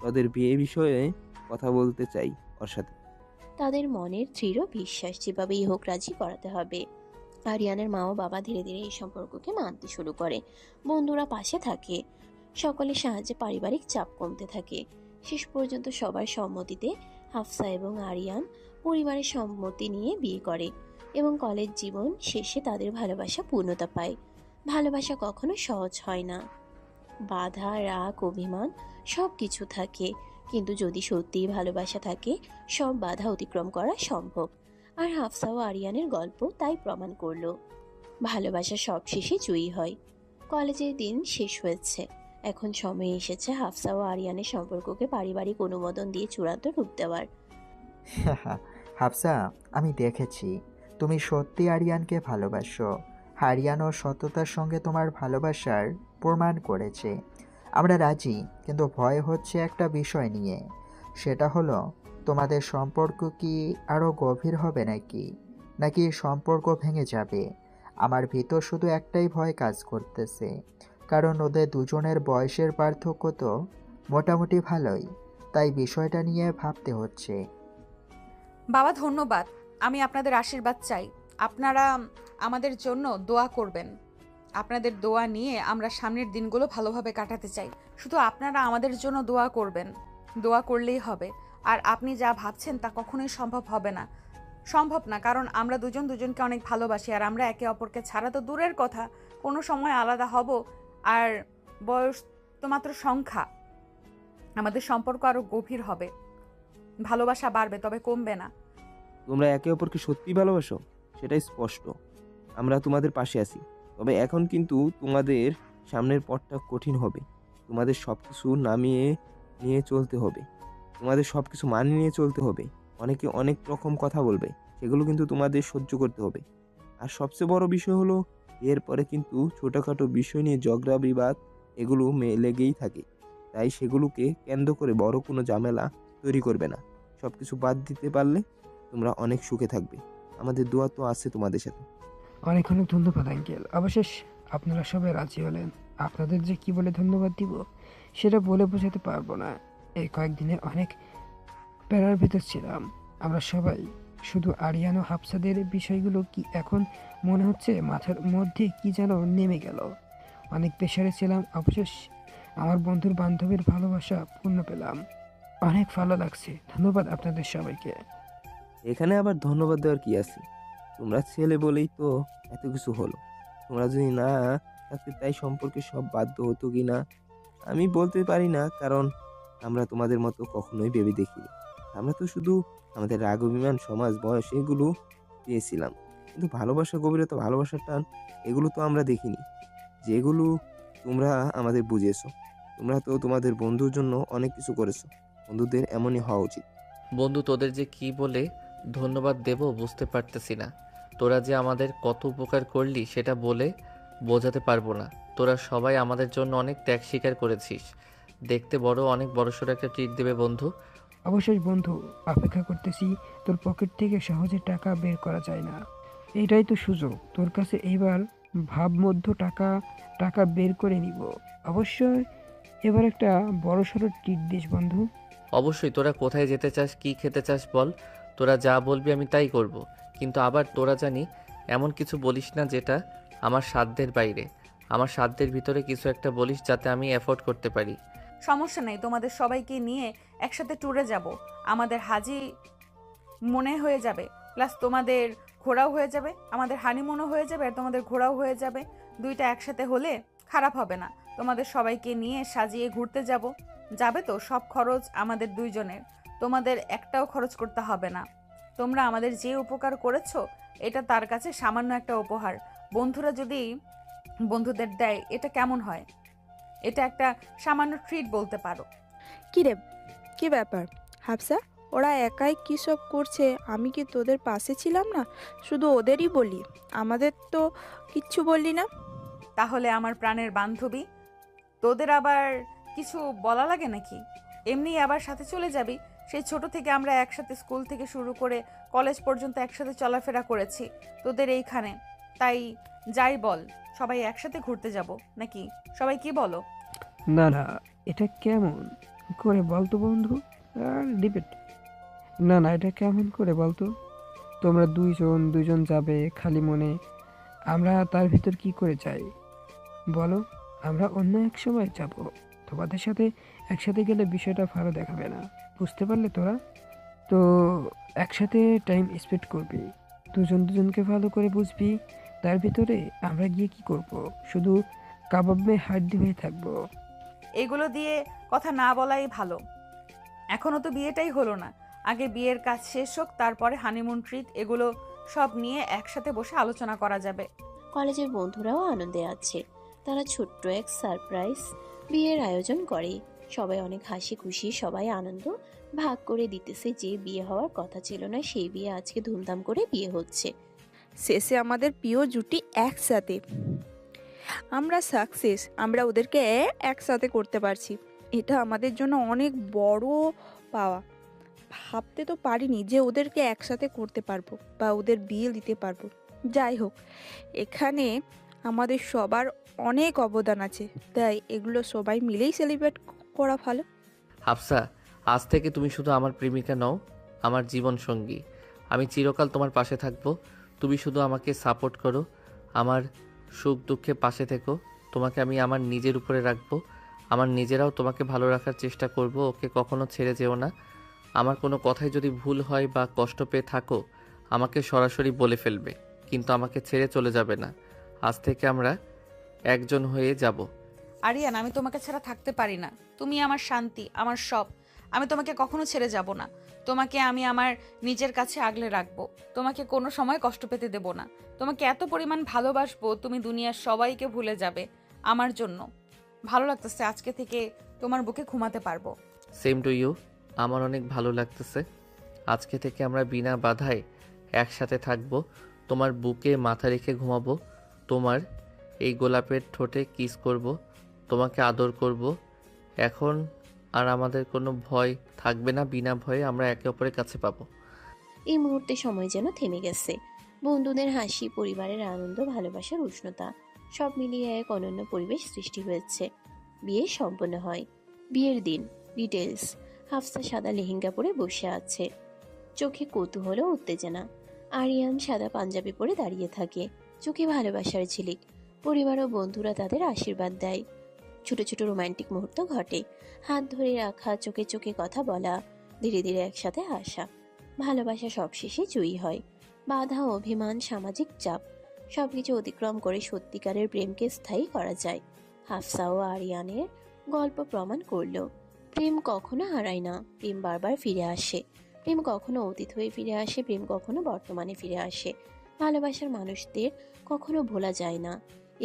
ওদের বিয়ে বিষয়ে কথা বলতে চাই ওর সাথে। তাদের মনের দৃঢ় বিশ্বাস যেভাবেই হোক রাজি করাতে হবে। আরিয়ানের মা ও বাবা ধীরে ধীরে এই সম্পর্ককে মানতে শুরু করে। বন্ধুরা পাশে থাকে। সকলের সাহায্যে পারিবারিক চাপ কমতে থাকে। শেষ পর্যন্ত সবার সম্মতিতে হাফসা এবং আরিয়ান পরিবারের সম্মতি নিয়ে বিয়ে করে এবং কলেজ জীবন শেষে তাদের ভালোবাসা পূর্ণতা পায়। ভালোবাসা কখনো সহজ হয় না। বাধা, রাগ, অভিমান সব কিছু থাকে, কিন্তু যদি সত্যিই ভালোবাসা থাকে সব বাধা অতিক্রম করা সম্ভব। আর হাফসা ও আরিয়ানের গল্প তাই প্রমাণ করলো। ভালোবাসা সব শেষে জয়ী হয়। কলেজের দিন শেষ হয়েছে। এখন সময় এসেছে হাফসা ও আরিয়ানের সম্পর্ককে পারিবারিক অনুমোদন দিয়ে চূড়ান্ত রূপ দেওয়ার। হাফসা, আমি দেখেছি তুমি সত্যি আরিয়ানকে ভালোবাসো। আরিয়ানও সততার সঙ্গে তোমার ভালোবাসার প্রমাণ করেছে। আমরা রাজি, কিন্তু ভয় হচ্ছে একটা বিষয় নিয়ে। সেটা হলো তোমাদের সম্পর্ক কি আরও গভীর হবে নাকি সম্পর্ক ভেঙে যাবে। আমার ভিতর শুধু একটাই ভয় কাজ করতেছে, কারণ ওদের দুজনের বয়সের পার্থক্য তো মোটামুটি ভালোই। তাই বিষয়টা নিয়ে ভাবতে হচ্ছে। বাবা ধন্যবাদ। আমি আপনাদের আশীর্বাদ চাই। আপনারা আমাদের জন্য দোয়া করবেন। আপনাদের দোয়া নিয়ে আমরা সামনের দিনগুলো ভালোভাবে কাটাতে চাই। শুধু আপনারা আমাদের জন্য দোয়া করবেন। দোয়া করলেই হবে। আর আপনি যা ভাবছেন তা কখনোই সম্ভব না, কারণ আমরা দুজন দুজনকে অনেক ভালোবাসি। আর আমরা একে অপরকে ছাড়া তো দূরের কথা, কোনো সময় আলাদা হব। আর বয়স তো মাত্র সংখ্যা। আমাদের সম্পর্ক আরও গভীর হবে, ভালোবাসা বাড়বে, তবে কমবে না। তোমরা একে অপরকে সত্যিই ভালোবাসো, সেটাই স্পষ্ট। আমরা তোমাদের পাশে আছি। তবে এখন কিন্তু তোমাদের সামনের পথটা কঠিন হবে। তোমাদের সব কিছু নামিয়ে নিয়ে চলতে হবে, তোমাদের সব কিছু মানিয়ে নিয়ে চলতে হবে। অনেকে অনেক রকম কথা বলবে, সেগুলো কিন্তু তোমাদের সহ্য করতে হবে। আর সবচেয়ে বড় বিষয় হলো, এরপরে কিন্তু ছোটোখাটো বিষয় নিয়ে ঝগড়া বিবাদ এগুলো লেগেই থাকে। তাই সেগুলোকে কেন্দ্র করে বড় কোনো ঝামেলা তৈরি করবে না। সব কিছু বাদ দিতে পারলে তোমরা অনেক সুখে থাকবে। আমাদের দোয়া তো আছে তোমাদের সাথে। অনেক অনেক ধন্যবাদ আঙ্কেল। অবশেষ আপনারা সবাই রাজি হলেন। আপনাদের যে কি বলে ধন্যবাদ দিব সেটা বলে বোঝাতে পারবো না। এই কয়েকদিনে অনেক প্যারার ভিতর ছিলাম আমরা সবাই। শুধু আরিয়ান ও হাফসাদের বিষয়গুলো কি এখন মনে হচ্ছে মাথার মধ্যে কি যেন নেমে গেল। অনেক প্রেশারে ছিলাম। অবশেষ আমার বন্ধুর বান্ধবীর ভালোবাসা পূর্ণ পেলাম। অনেক ভালো লাগছে, ধন্যবাদ আপনাদের সবাইকে। এখানে আবার ধন্যবাদ দেওয়ার কি আছে? তোমরা ছেলে বলেই তো এত কিছু হলো। তোমরা যদি না থাকতে তাই সম্পর্কে সব বাধ্য হতো কি না আমি বলতে পারি না, কারণ আমরা তোমাদের মতো কখনোই ভেবে দেখিনি। আমরা তো শুধু আমাদের রাগ অভিমান সমাজ বয়স এগুলো পেয়েছিলাম, কিন্তু ভালোবাসা গভীরতা ভালোবাসার টান এগুলো তো আমরা দেখিনি, যেগুলো তোমরা আমাদের বুঝিয়েছো। তোমরা তো তোমাদের বন্ধুর জন্য অনেক কিছু করেছো। বন্ধুদের এমনই হওয়া উচিত। বন্ধু, তোদের যে কি বলে ধন্যবাদ দেব বুঝতে পারতেছি না। তোরা যে আমাদের কত উপকার করলি সেটা বলে বোঝাতে পারবো না। তোরা সবাই আমাদের জন্য অনেক ত্যাগ স্বীকার করেছিস। দেখতে বড় অনেক বড়সড় একটা ট্রিট দেবে বন্ধু। অবশ্যই বন্ধু, অপেক্ষা করতেছি। তোর পকেট থেকে সহজে টাকা বের করা যায় না, এটাই তো সুযোগ তোর কাছে। এবার ভাবমধ্য টাকা টাকা বের করে নিব। অবশ্যই এবার একটা বড়সড় ট্রিট দিস বন্ধু। অবশ্যই। তোরা কোথায় যেতে চাস, কি খেতে চাস বল। তোরা যা বলবি আমি তাই করব। কিন্তু আবার তোরা জানি এমন কিছু বলিস না যেটা আমার সাধ্যের বাইরে। আমার সাধ্যের ভিতরে কিছু একটা বলিস যাতে আমি অ্যাফোর্ড করতে পারি। সমস্যা নেই, তোমাদের সবাইকে নিয়ে একসাথে ট্যুরে যাব। আমাদের হাজি মনে হয়ে যাবে, প্লাস তোমাদের ঘোরাও হয়ে যাবে। আমাদের হানিমুনও হয়ে যাবে আর তোমাদের ঘোরাও হয়ে যাবে। দুইটা একসাথে হলে খারাপ হবে না। তোমাদের সবাইকে নিয়ে সাজিয়ে ঘুরতে যাব। যাবে তো? সব খরচ আমাদের দুইজনের, তোমাদের একটাও খরচ করতে হবে না। তোমরা আমাদের যে উপকার করেছো এটা তার কাছে সামান্য একটা উপহার। বন্ধুরা যদি বন্ধুদের দেয় এটা কেমন হয়? এটা একটা সামান্য ট্রিট বলতে পারো। কি রে, কি ব্যাপার হাফসা? ওরা একাই কী সব করছে, আমি কি তোদের পাশে ছিলাম না? শুধু ওদেরই বলি, আমাদের তো কিচ্ছু বললি না। তাহলে আমার প্রাণের বান্ধবী, তোদের আবার কিছু বলা লাগে নাকি? এমনি আবার সাথে চলে যাবি। সেই ছোট থেকে আমরা একসাথে স্কুল থেকে শুরু করে কলেজ পর্যন্ত একসাথে চলাফেরা করেছি তোদের এইখানে। তাই যাই বল, সবাই একসাথে ঘুরতে যাব নাকি? সবাই কি বলো? না না, এটা কেমন করে বলতো বন্ধু? আর ডিবেট না না, এটা কেমন করে বলতো? তোমরা দুইজন দুইজন যাবে খালি মনে, আমরা তার ভিতর কি করে যাই বলো? আমরা অন্য এক সময় যাব। তোমাদের সাথে একসাথে গেলে বিষয়টা ভালো দেখাবে না, বুঝতে পারলে তোরা? তো একসাথে টাইম স্পেন্ড করবি, দুজন দুজনকে ভালো করে বুঝবি। তার ভিতরে আমরা গিয়ে কি করব? শুধু কাবাব মে হাড্ডি হয়ে থাকবো। এগুলো দিয়ে কথা না বলাই ভালো। এখনো তো বিয়েটাই হলো না। আগে বিয়ের কাজ শেষ হোক, তারপরে হানিমুন ট্রিট এগুলো সব নিয়ে একসাথে বসে আলোচনা করা যাবে। কলেজের বন্ধুরাও আনন্দে আছে। তারা ছোট্ট এক সারপ্রাইজ বিয়ের আয়োজন করে। সবাই অনেক হাসি খুশি, সবাই আনন্দ ভাগ করে দিতেছে। যে বিয়ে হওয়ার কথা ছিল না সেই বিয়ে আজকে ধুমধাম করে বিয়ে হচ্ছে। শেষে আমাদের প্রিয় জুটি একসাথে, আমরা সাকসেস। আমরা ওদেরকে একসাথে করতে পারছি, এটা আমাদের জন্য অনেক বড় পাওয়া। ভাবতে তো পারিনি যে ওদেরকে একসাথে করতে পারবো বা ওদের বিয়ে দিতে পারবো। যাই হোক, এখানে আমাদের সবার অনেক অবদান আছে, তাই এগুলো সবাই মিলেই সেলিব্রেট করা ভালো। হাফসা, আজ থেকে তুমি শুধু আমার প্রেমিকা নও, আমার জীবন সঙ্গী। আমি চিরকাল তোমার পাশে থাকবো। তুমি শুধু আমাকে সাপোর্ট করো, আমার সুখ দুঃখে পাশে থেকো। তোমাকে আমি আমার নিজের উপরে রাখবো, আমার নিজেরাও তোমাকে ভালো রাখার চেষ্টা করব। ওকে কখনো ছেড়ে যেও না। আমার কোনো কথাই যদি ভুল হয় বা কষ্ট পেয়ে থাকো আমাকে সরাসরি বলে ফেলবে, কিন্তু আমাকে ছেড়ে চলে যাবে না। আজ থেকে আমরা একজন হয়ে যাব। আরিয়ান, আমি তোমাকে ছাড়া থাকতে পারি না। তুমি আমার শান্তি, আমার সব। আমি তোমাকে কখনো ছেড়ে যাব না। তোমাকে আমি আমার নিজের কাছে আগলে রাখবো। তোমাকে কোনো সময় কষ্ট পেতে দেব না। তোমাকে এত পরিমাণ ভালোবাসবো তুমি দুনিয়ার সবাইকে ভুলে যাবে আমার জন্য। ভালো লাগতেছে, আজকে থেকে তোমার বুকে ঘুমাতে পারবো। Same to you. আমার অনেক ভালো লাগতেছে। আজকে থেকে আমরা বিনা বাধায় একসাথে থাকবো। তোমার বুকে মাথা রেখে ঘুমাবো, তোমার এই গোলাপের ঠোঁটে কিস করব, তোমাকে আদর করব। এখন আর আমাদের কোনো ভয় থাকবে না। বিনা ভয়ে আমরা একে অপরের কাছে পাবো। এই মুহূর্তে সময় যেন থেমে গেছে। বন্ধুদের হাসি, পরিবারের আনন্দ, ভালোবাসার উষ্ণতা সব মিলিয়ে এক অনন্য পরিবেশ সৃষ্টি হয়েছে। বিয়ে সম্পন্ন হয়। বিয়ের দিন ডিটেলস। হাফসা সাদা লেহেঙ্গা পরে বসে আছে, চোখে কৌতূহল ও উত্তেজনা। আরিয়ান সাদা পাঞ্জাবি পরে দাঁড়িয়ে থাকে, চোখে ভালোবাসার ঝিলিক। পরিবার ও বন্ধুরা তাদের আশীর্বাদ দেয়। ছোট ছোট রোমান্টিক মুহূর্ত ঘটে, হাত ধরে রাখা, চোখে চোখে কথা বলা, ধীরে ধীরে একসাথে আসা। ভালোবাসা সবশেষে জয়ী হয়। বাধা, অভিমান, সামাজিক চাপ সবকিছু অতিক্রম করে সত্যিকারের প্রেমকে স্থায়ী করা যায়। হাফসা ও আরিয়ানের গল্প প্রমাণ করলো প্রেম কখনো হারায় না, প্রেম বারবার ফিরে আসে। প্রেম কখনো অতীত হয়ে ফিরে আসে, প্রেম কখনো বর্তমানে ফিরে আসে। ভালোবাসার মানুষদের কখনো ভোলা যায় না।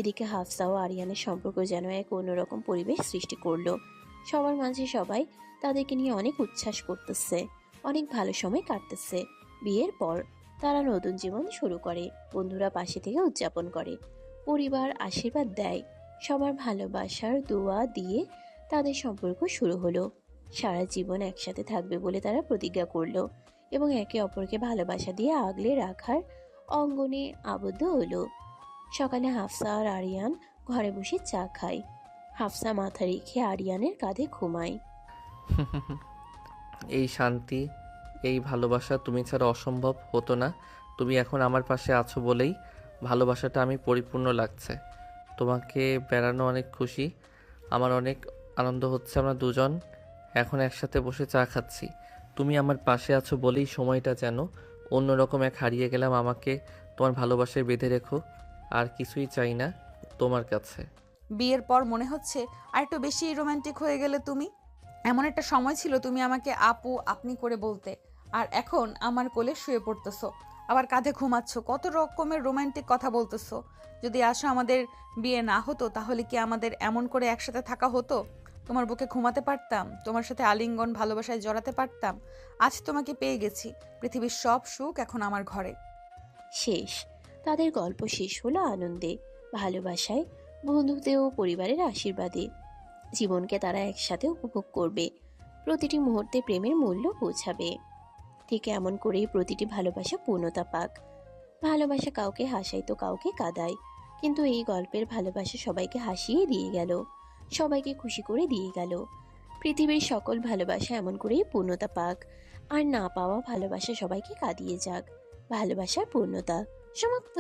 এদিকে হাফসা ও আরিয়ানের সম্পর্ক যেন এক অন্যরকম পরিবেশ সৃষ্টি করলো। সবার মাঝে সবাই তাদেরকে নিয়ে অনেক উচ্ছ্বাস করতেছে, অনেক ভালো সময় কাটতেছে। বিয়ের পর তারা নতুন জীবন শুরু করে, বন্ধুরা পাশে থেকে উদযাপন করে, পরিবার আশীর্বাদ দেয়। সবার ভালোবাসার দোয়া দিয়ে তাদের সম্পর্ক শুরু হলো। সারা জীবন একসাথে থাকবে বলে তারা প্রতিজ্ঞা করলো এবং একে অপরকে ভালোবাসা দিয়ে আগলে রাখার অঙ্গনে আবদ্ধ হলো। সকালে হাফসা আর আরিয়ান ঘরে বসে চা খায়। হাফসা মাথা রেখে আরিয়ানের কাঁধে ঘুমায়। এই শান্তি, এই ভালোবাসা তুমি ছাড়া অসম্ভব হতো না। তুমি এখন আমার পাশে আছো বলেই ভালোবাসাটা আমি পরিপূর্ণ লাগছে। তোমাকে বেড়ানো অনেক খুশি, আমার অনেক আনন্দ হচ্ছে। আমরা দুজন এখন একসাথে বসে চা খাচ্ছি। তুমি আমার পাশে আছো বলেই সময়টা যেন অন্যরকম এক হারিয়ে গেলাম। আমাকে তোমার ভালোবাসায় বেঁধে রেখো, আর কিছুই চাই না তোমার কাছে। বিয়ের পর মনে হচ্ছে আর একটু বেশি রোমান্টিক হয়ে গেলে তুমি। এমন একটা সময় ছিল তুমি আমাকে আপু আপনি করে বলতে, আর এখন আমার কোলে শুয়ে পড়তেছো, আবার কাঁধে ঘুমাচ্ছ, কত রকমের রোমান্টিক কথা বলতেছো। যদি আসো আমাদের বিয়ে না হতো তাহলে কি আমাদের এমন করে একসাথে থাকা হতো? তোমার বুকে ঘুমাতে পারতাম, তোমার সাথে আলিঙ্গন ভালোবাসায় জড়াতে পারতাম। আজ তোমাকে পেয়ে গেছি, পৃথিবীর সব সুখ এখন আমার ঘরে। শেষ। তাদের গল্প শেষ হলো আনন্দে, ভালোবাসায়, বন্ধুত্বে ও পরিবারের আশীর্বাদে। জীবনকে তারা একসাথে উপভোগ করবে, প্রতিটি মুহূর্তে প্রেমের মূল্য বোঝাবে। ঠিক এমন করেই প্রতিটি ভালোবাসা পূর্ণতা পাক। ভালোবাসা কাউকে হাসায় তো কাউকে কাঁদায়, কিন্তু এই গল্পের ভালোবাসা সবাইকে হাসিয়ে দিয়ে গেল, সবাইকে খুশি করে দিয়ে গেল। পৃথিবীর সকল ভালোবাসা এমন করেই পূর্ণতা পাক, আর না পাওয়া ভালোবাসা সবাইকে কাঁদিয়ে যাক। ভালোবাসার পূর্ণতা সমাপ্ত।